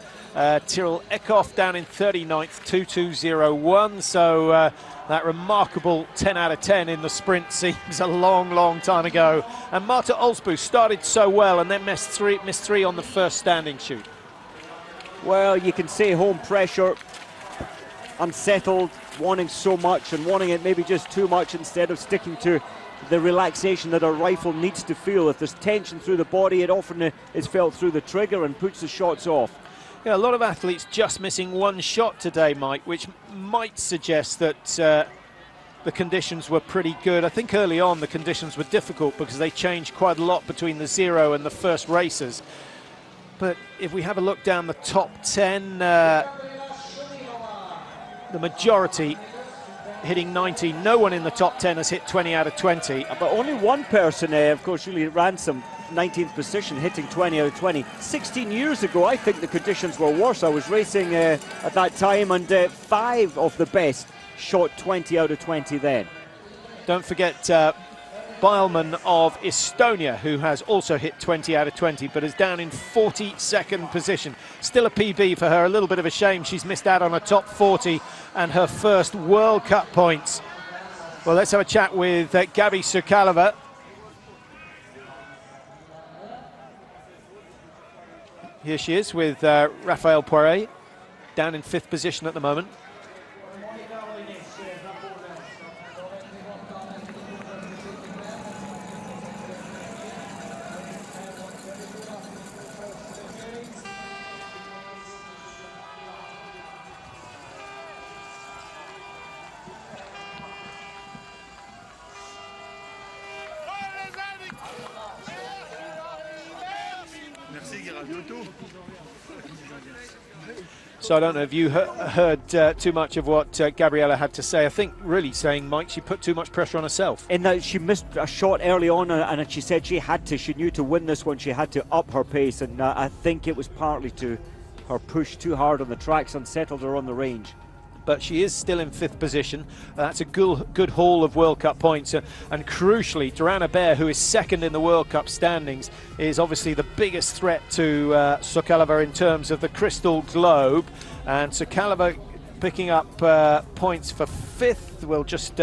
Tyrrell Eckhoff down in 39th, 2.201. So that remarkable 10 out of 10 in the sprint seems a long, long time ago. And Marta Olsbu started so well and then missed three on the first standing shoot. Well, you can say home pressure, unsettled, wanting so much and wanting it maybe just too much instead of sticking to the relaxation that a rifle needs to feel. If there's tension through the body, it often is felt through the trigger and puts the shots off. Yeah, a lot of athletes just missing 1 shot today, Mike, which might suggest that the conditions were pretty good. I think early on the conditions were difficult because they changed quite a lot between the 0 and the first races. But if we have a look down the top 10, the majority hitting 90. No one in the top 10 has hit 20 out of 20. But only one person, of course, Julie Ransom, 19th position, hitting 20 out of 20. 16 years ago, I think the conditions were worse. I was racing at that time, and 5 of the best shot 20 out of 20 then. Don't forget Bileman of Estonia, who has also hit 20 out of 20, but is down in 42nd position. Still a PB for her, a little bit of a shame. She's missed out on a top 40 and her first World Cup points. Well, let's have a chat with Gabi Sukalova. Here she is with Raphael Poiré, down in 5th position at the moment. So I don't know if you heard too much of what Gabriella had to say. I think really saying, Mike, she put too much pressure on herself. In that she missed a shot early on, and she said she had to. She knew to win this one, she had to up her pace, and I think it was partly to her push too hard on the tracks, unsettled her on the range. But she is still in 5th position. That's a good haul of World Cup points. And crucially, Durand-Hebert, who is 2nd in the World Cup standings, is obviously the biggest threat to Sukalova in terms of the Crystal Globe. And Sukalova picking up points for 5th. We'll just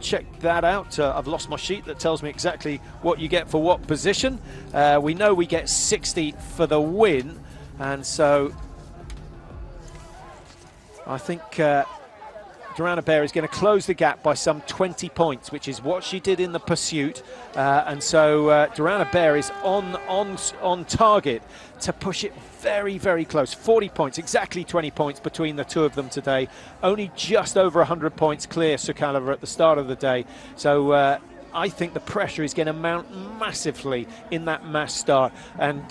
check that out. I've lost my sheet that tells me exactly what you get for what position. We know we get 60 for the win. And so I think Durand-Hebert is going to close the gap by some 20 points, which is what she did in the pursuit. And so Durand-Hebert is on target to push it very, very close. 40 points, exactly 20 points between the two of them today. Only just over 100 points clear Sukalova at the start of the day. So I think the pressure is going to mount massively in that mass start. And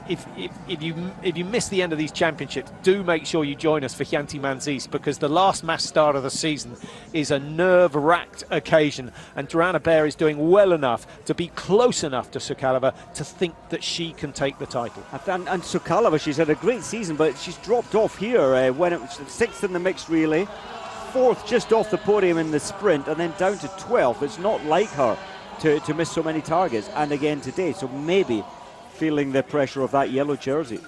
if you miss the end of these championships, do make sure you join us for Chianti Manzese, because the last mass start of the season is a nerve-wracked occasion. And Duran Aber is doing well enough to be close enough to Sukalova to think that she can take the title. And Sukalova, she's had a great season, but she's dropped off here when it was 6th in the mixed relay, 4th just off the podium in the sprint, and then down to 12th. It's not like her to miss so many targets, and again today, so maybe feeling the pressure of that yellow jersey.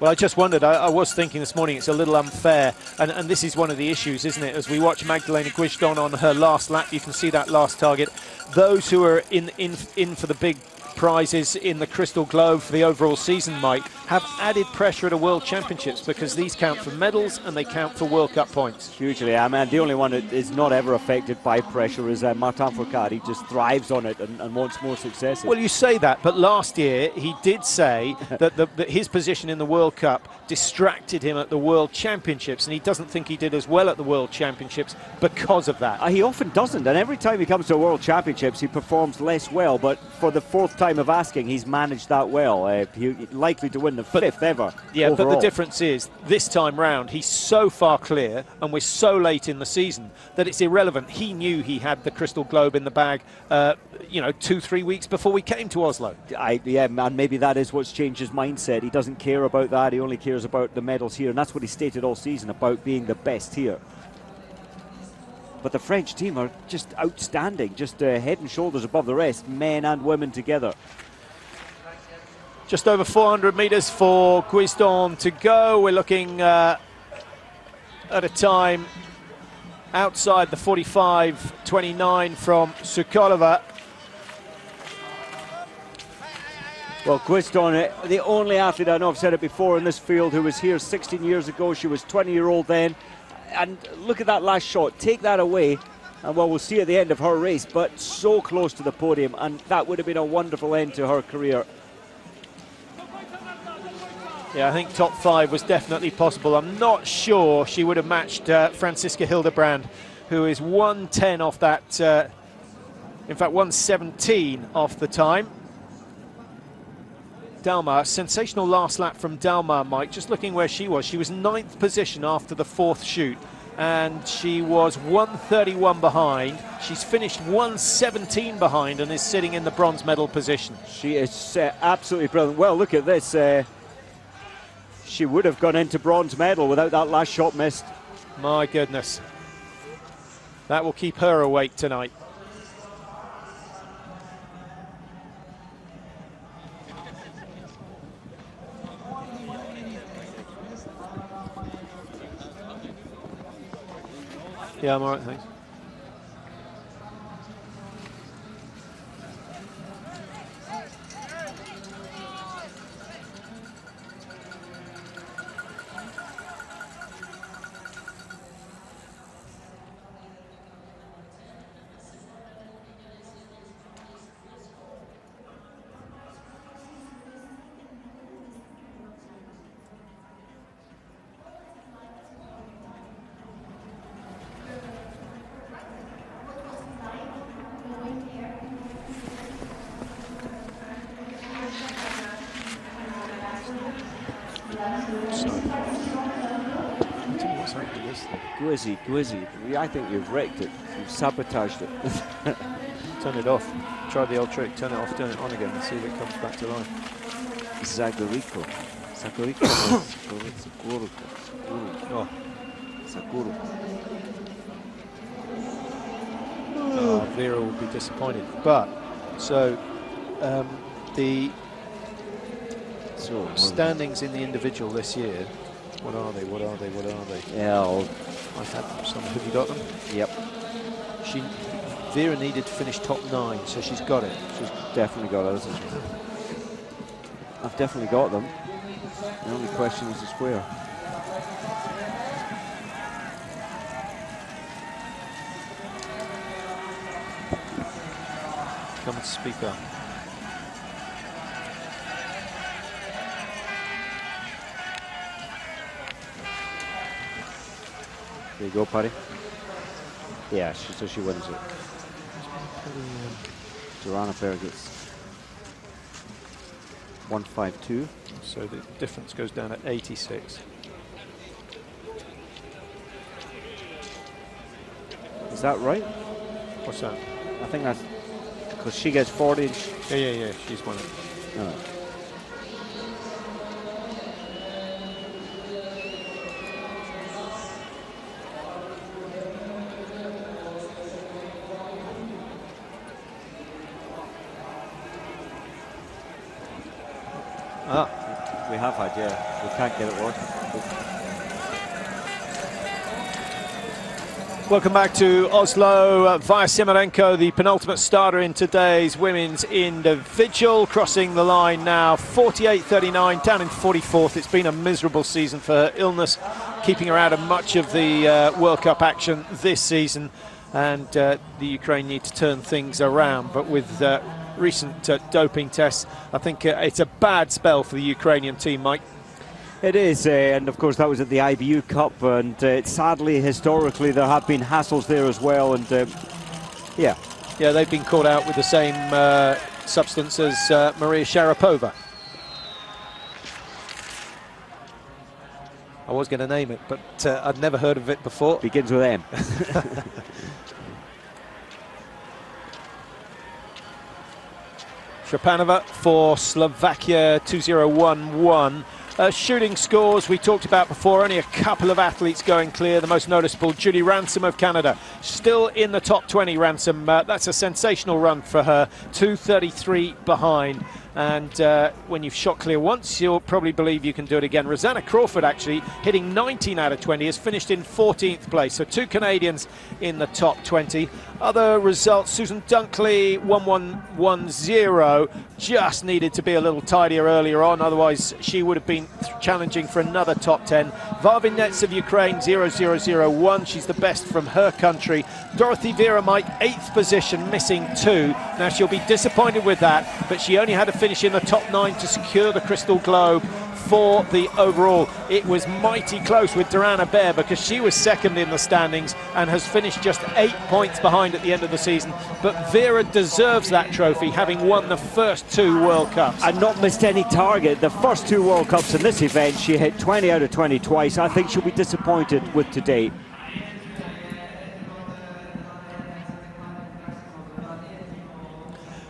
Well, I just wondered, I was thinking this morning it's a little unfair, and this is one of the issues, isn't it? As we watch Magdalena Guisdon on her last lap, you can see that last target. Those who are in for the big prizes in the Crystal Globe for the overall season, Mike, have added pressure at a World Championships, because these count for medals and they count for World Cup points. Hugely. I mean, the only one that is not ever affected by pressure is Martin Fourcade. He just thrives on it and wants more successes. Well, you say that, but last year he did say that his position in the World Cup distracted him at the World Championships, and he doesn't think he did as well at the World Championships because of that. He often doesn't, and every time he comes to World Championships he performs less well, but for the 4th time of asking, he's managed that well. He's likely to win the 5th ever. Yeah, overall. But the difference is, this time round, he's so far clear, and we're so late in the season, that it's irrelevant. He knew he had the Crystal Globe in the bag, 2-3 weeks before we came to Oslo. Yeah, and maybe that is what's changed his mindset. He doesn't care about that. He only cares about the medals here, and that's what he stated all season about being the best here. But the French team are just outstanding, just head and shoulders above the rest, men and women together. Just over 400 metres for Guisdon to go. We're looking at a time outside the 45.29 from Sukalova. Well, Guisdon, the only athlete, I know I've said it before, in this field who was here 16 years ago. She was 20-year-old then. And look at that last shot. Take that away, and well, we'll see at the end of her race, but so close to the podium, and that would have been a wonderful end to her career. Yeah, I think top 5 was definitely possible. I'm not sure she would have matched Franziska Hildebrand, who is 1:10 off that, in fact 1:17 off the time. Dalmar, sensational last lap from Dalmar, Mike. Just looking where she was 9th position after the 4th shoot, and she was 1:31 behind. She's finished 1:17 behind and is sitting in the bronze medal position. She is absolutely brilliant. Well, look at this. She would have gone into bronze medal without that last shot missed. My goodness. That will keep her awake tonight. Yeah, I'm all right, thanks. Gwizzy, I think you've wrecked it. You've sabotaged it. Turn it off. Try the old trick. Turn it off, turn it on again, and see if it comes back to life. Zagorico. Oh. Sakuro. Oh, Vera will be disappointed. But, so, the standings in the individual this year, what are they? Yeah, I've had some. Have you got them? Yep. Vera needed to finish top 9, so she's got it. She's definitely got it, hasn't she? I've definitely got them. The only question is where. Come and speak up. There you go, Paddy. Yeah, so she wins it. Duran Berg gets 152. So the difference goes down at 86. Is that right? What's that? I think that's because she gets 40. Yeah, she's won it. All right. We have had, yeah. We can't get it working. Welcome back to Oslo. Via Simarenko, the penultimate starter in today's women's individual, crossing the line now, 48.39, down in 44th. It's been a miserable season for her. Illness keeping her out of much of the World Cup action this season, and the Ukraine need to turn things around. But with recent doping tests, I think it's a bad spell for the Ukrainian team, Mike. It is, and of course that was at the IBU Cup, and sadly, historically, there have been hassles there as well, and yeah, they've been caught out with the same substance as Maria Sharapova. I was going to name it, but I'd never heard of it before. Begins with M. Shapanova for Slovakia, 2011. Shooting scores we talked about before, only a couple of athletes going clear. The most noticeable, Julie Ransom of Canada, still in the top 20. Ransom, that's a sensational run for her, 2:33 behind. And when you've shot clear once, you'll probably believe you can do it again. Rosanna Crawford, actually, hitting 19 out of 20, has finished in 14th place. So 2 Canadians in the top 20. Other results, Susan Dunkley, 1-1-1-0. Just needed to be a little tidier earlier on, otherwise she would have been challenging for another top 10. Varvinets of Ukraine, 0-0-0-1. She's the best from her country. Dorothy Vera, Mike, 8th position, missing 2. Now she'll be disappointed with that, but she only had to finish in the top 9 to secure the Crystal Globe for the overall. It was mighty close with Duran Aber, because she was second in the standings and has finished just 8 points behind at the end of the season. But Vera deserves that trophy, having won the first 2 World Cups. And not missed any target. The first 2 World Cups in this event, she hit 20 out of 20 twice. I think she'll be disappointed with today.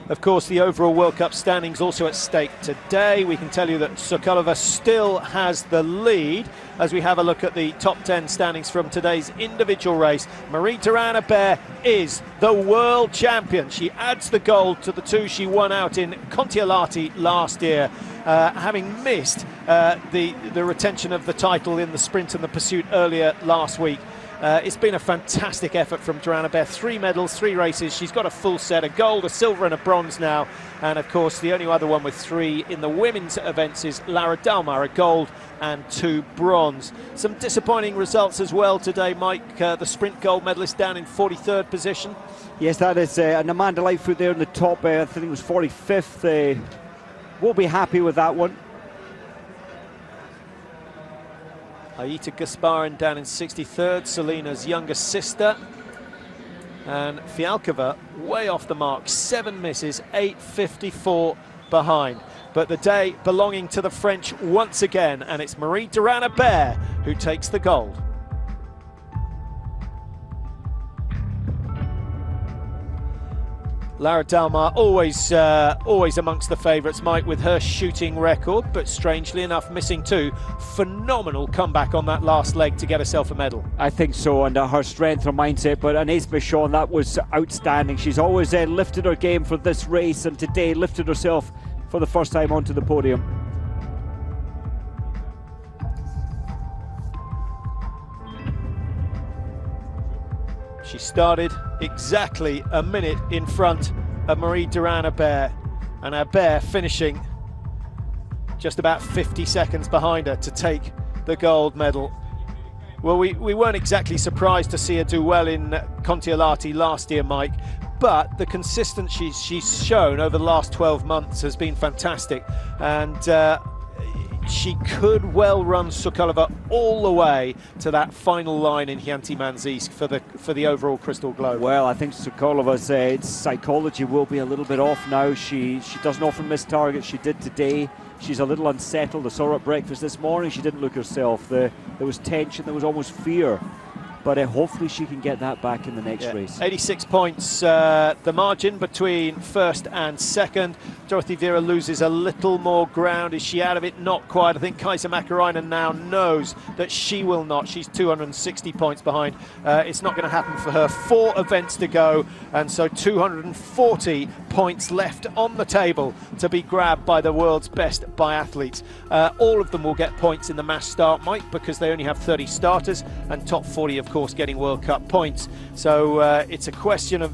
Of course, the overall World Cup standings also at stake today. We can tell you that Sokolova still has the lead as we have a look at the top 10 standings from today's individual race. Marie Duran Aber is the world champion. She adds the gold to the 2 she won out in Kontiolahti last year, having missed the retention of the title in the sprint and the pursuit earlier last week. It's been a fantastic effort from Duran Aber. 3 medals, 3 races. She's got a full set, a gold, a silver and a bronze now. And of course, the only other one with 3 in the women's events is Lara Dalmar, a gold and 2 bronze. Some disappointing results as well today, Mike. The sprint gold medalist down in 43rd position. Yes, that is, and Amanda Lightfoot there in the top, I think it was 45th. We'll be happy with that one. Aita Gasparin down in 63rd, Selena's younger sister. And Fialkova way off the mark, 7 misses, 8.54 behind. But the day belonging to the French once again, and it's Marie Duran Aber who takes the gold. Lara Dalmar always amongst the favourites, Mike, with her shooting record, but strangely enough missing 2. Phenomenal comeback on that last leg to get herself a medal. I think so, and her strength, her mindset, but Anaïs Bichon, that was outstanding. She's always lifted her game for this race, and today lifted herself for the first time onto the podium. She started exactly a minute in front of Marie Duran Aber, and Aber finishing just about 50 seconds behind her to take the gold medal. Well, we weren't exactly surprised to see her do well in Kontiolahti last year, Mike, but the consistency she's shown over the last 12 months has been fantastic. And she could well run Sokolova all the way to that final line in Khanty-Mansiysk for the overall Crystal Globe. Well, I think Sokolova's psychology will be a little bit off now. She doesn't often miss targets. She did today. She's a little unsettled. I saw her at breakfast this morning. She didn't look herself. There was tension. There was almost fear. But hopefully she can get that back in the next race. 86 points, the margin between first and second. Dorothy Vera loses a little more ground. Is she out of it? Not quite. I think Kaisa Mäkäräinen now knows that she will not. She's 260 points behind. It's not going to happen for her. 4 events to go, and so 240 points left on the table to be grabbed by the world's best biathletes. All of them will get points in the mass start, Mike, because they only have 30 starters, and top 40, of course, getting World Cup points. So it's a question of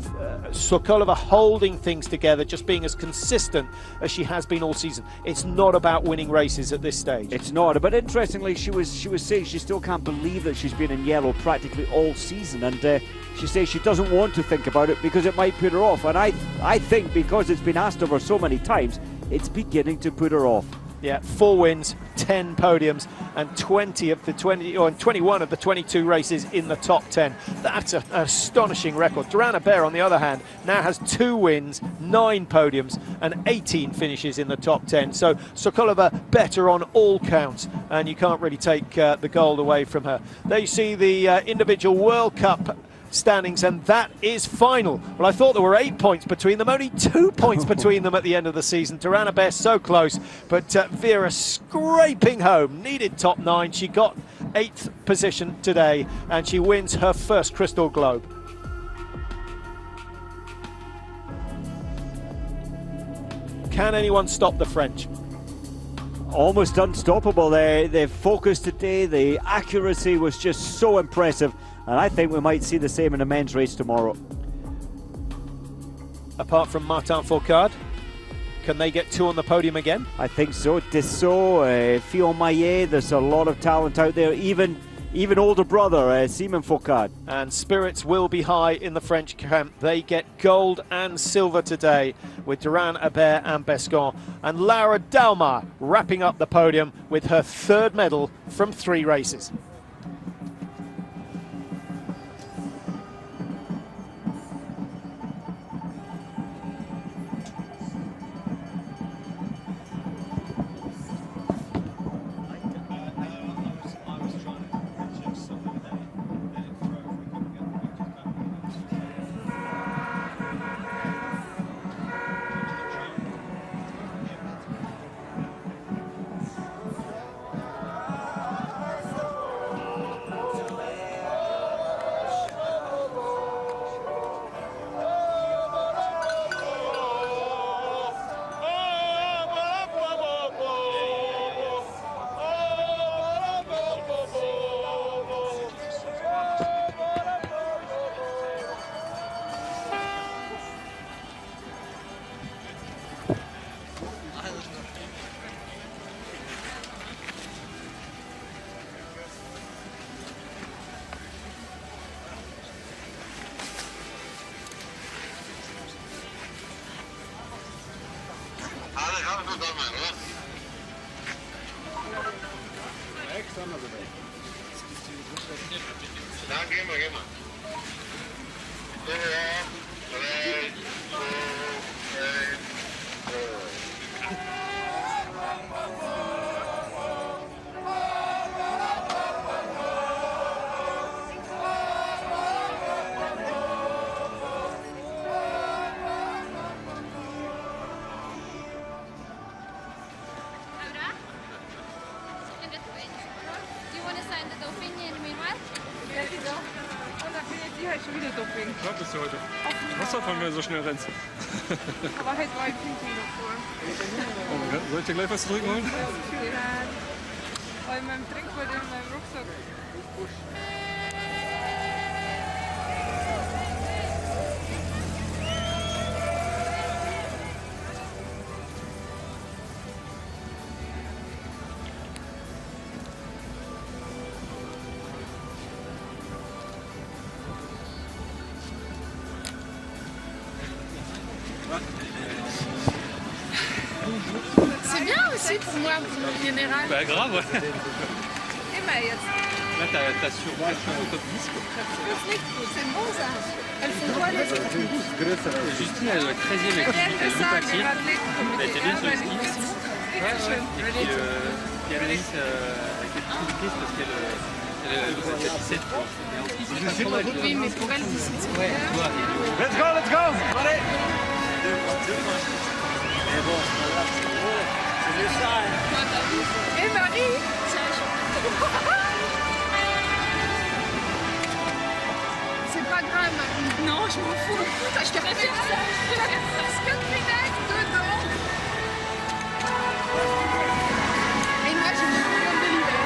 Sokolova holding things together, just being as consistent as she has been all season. It's not about winning races at this stage. It's not, but interestingly, she was saying she still can't believe that she's been in yellow practically all season, and she says she doesn't want to think about it because it might put her off. And I think because it's been asked of her so many times, it's beginning to put her off. Yeah, 4 wins, 10 podiums, and 21 of the 22 races in the top 10. That's an astonishing record. Duran Aber, on the other hand, now has 2 wins, 9 podiums, and 18 finishes in the top 10. So Sokolova better on all counts, and you can't really take the gold away from her. There you see the individual World Cup standings, and that is final. Well, I thought there were 8 points between them, only 2 points between them at the end of the season. Duran Aber so close, but Vera scraping home, needed top 9. She got 8th position today, and she wins her first Crystal Globe. Can anyone stop the French? Almost unstoppable. The focus today, the accuracy was just so impressive. And I think we might see the same in the men's race tomorrow. Apart from Martin Fourcade, can they get 2 on the podium again? I think so. Dessau, Fillon-Maillet, there's a lot of talent out there. Even older brother, Simon Fourcade. And spirits will be high in the French camp. They get gold and silver today with Duran Aber and Bescon. And Laura Dalmar wrapping up the podium with her 3rd medal from 3 races. So schnell rennst. Aber halt war ich Pinky davor. Oh, soll ich dir gleich was zu trinken holen? Ja, weil in meinem Trinkwort in meinem Rucksack. C'est bien aussi. aussi pour moi, en général. Bah grave, ouais. Et ben, Là, t'as surpression au top 10, quoi. c'est bon ça. Elles font quoi les autres? Justine, elle doit être 13e avec Rien que ça, pas j'ai tir. rappelé Elle était bien sur le ski. ski. Et puis Anaïs a été triste parce qu'elle doit être 17, quoi. Mais en ski, c'est pas trop mal. Oui, mais pour elle, 17, c'est bien. Let's go, let's go! Allez. Mais bon, c'est mieux ça, hein. Et Marie, c'est pas grave, Marie. Non, je m'en fous. Je te fais ça. Parce que punaise, dedans. Et moi, je me fous comme de l'hiver.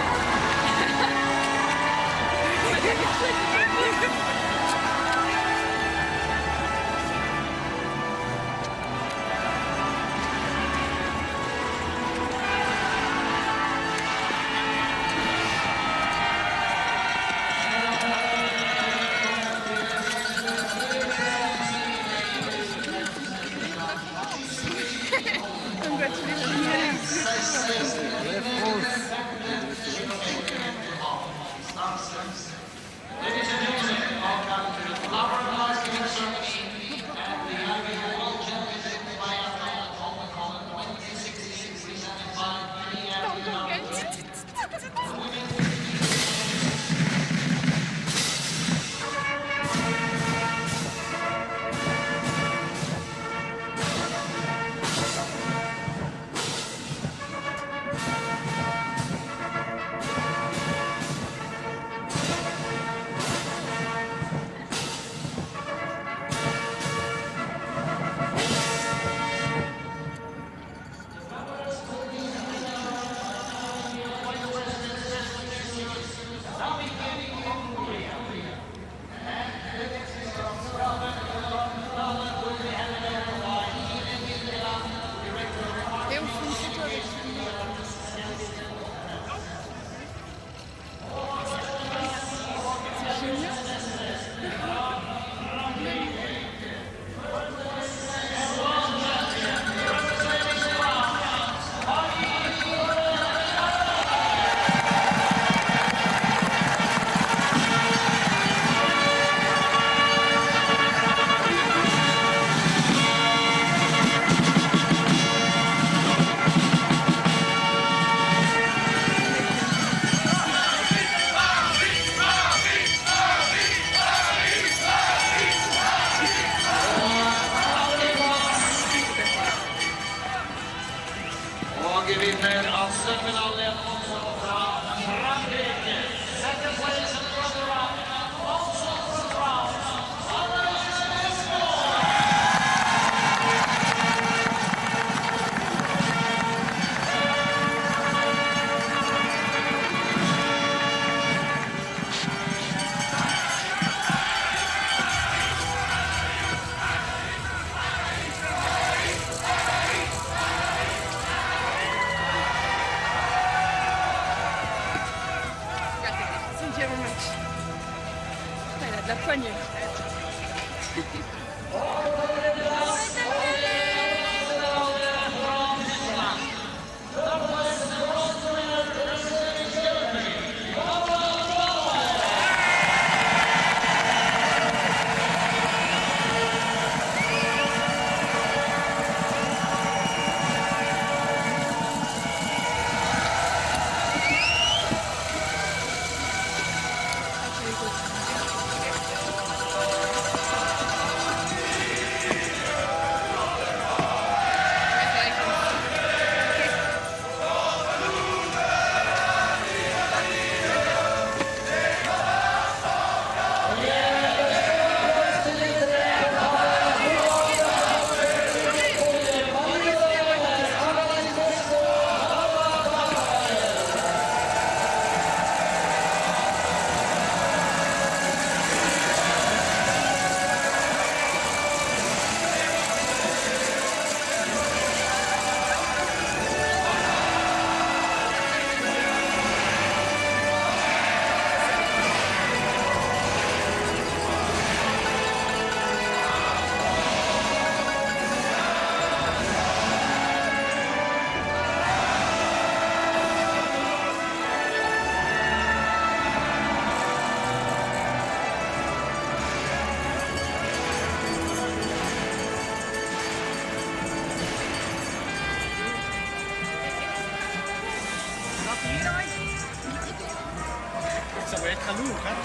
กับลูกครับ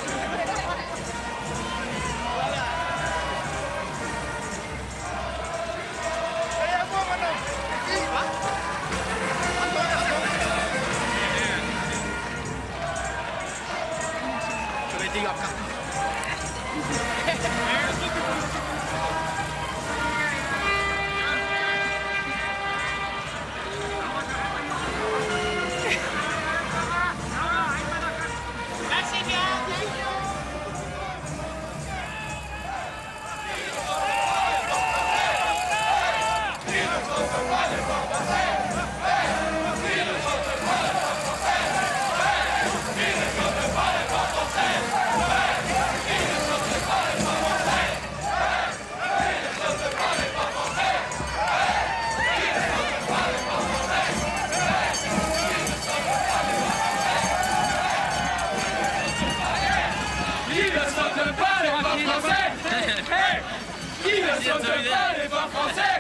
Qui ne saute pas les pas français?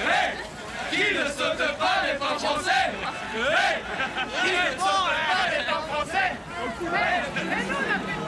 Hey! Qui ne saute pas les pas français? Hey! Qui ne saute pas les pas français? Hey!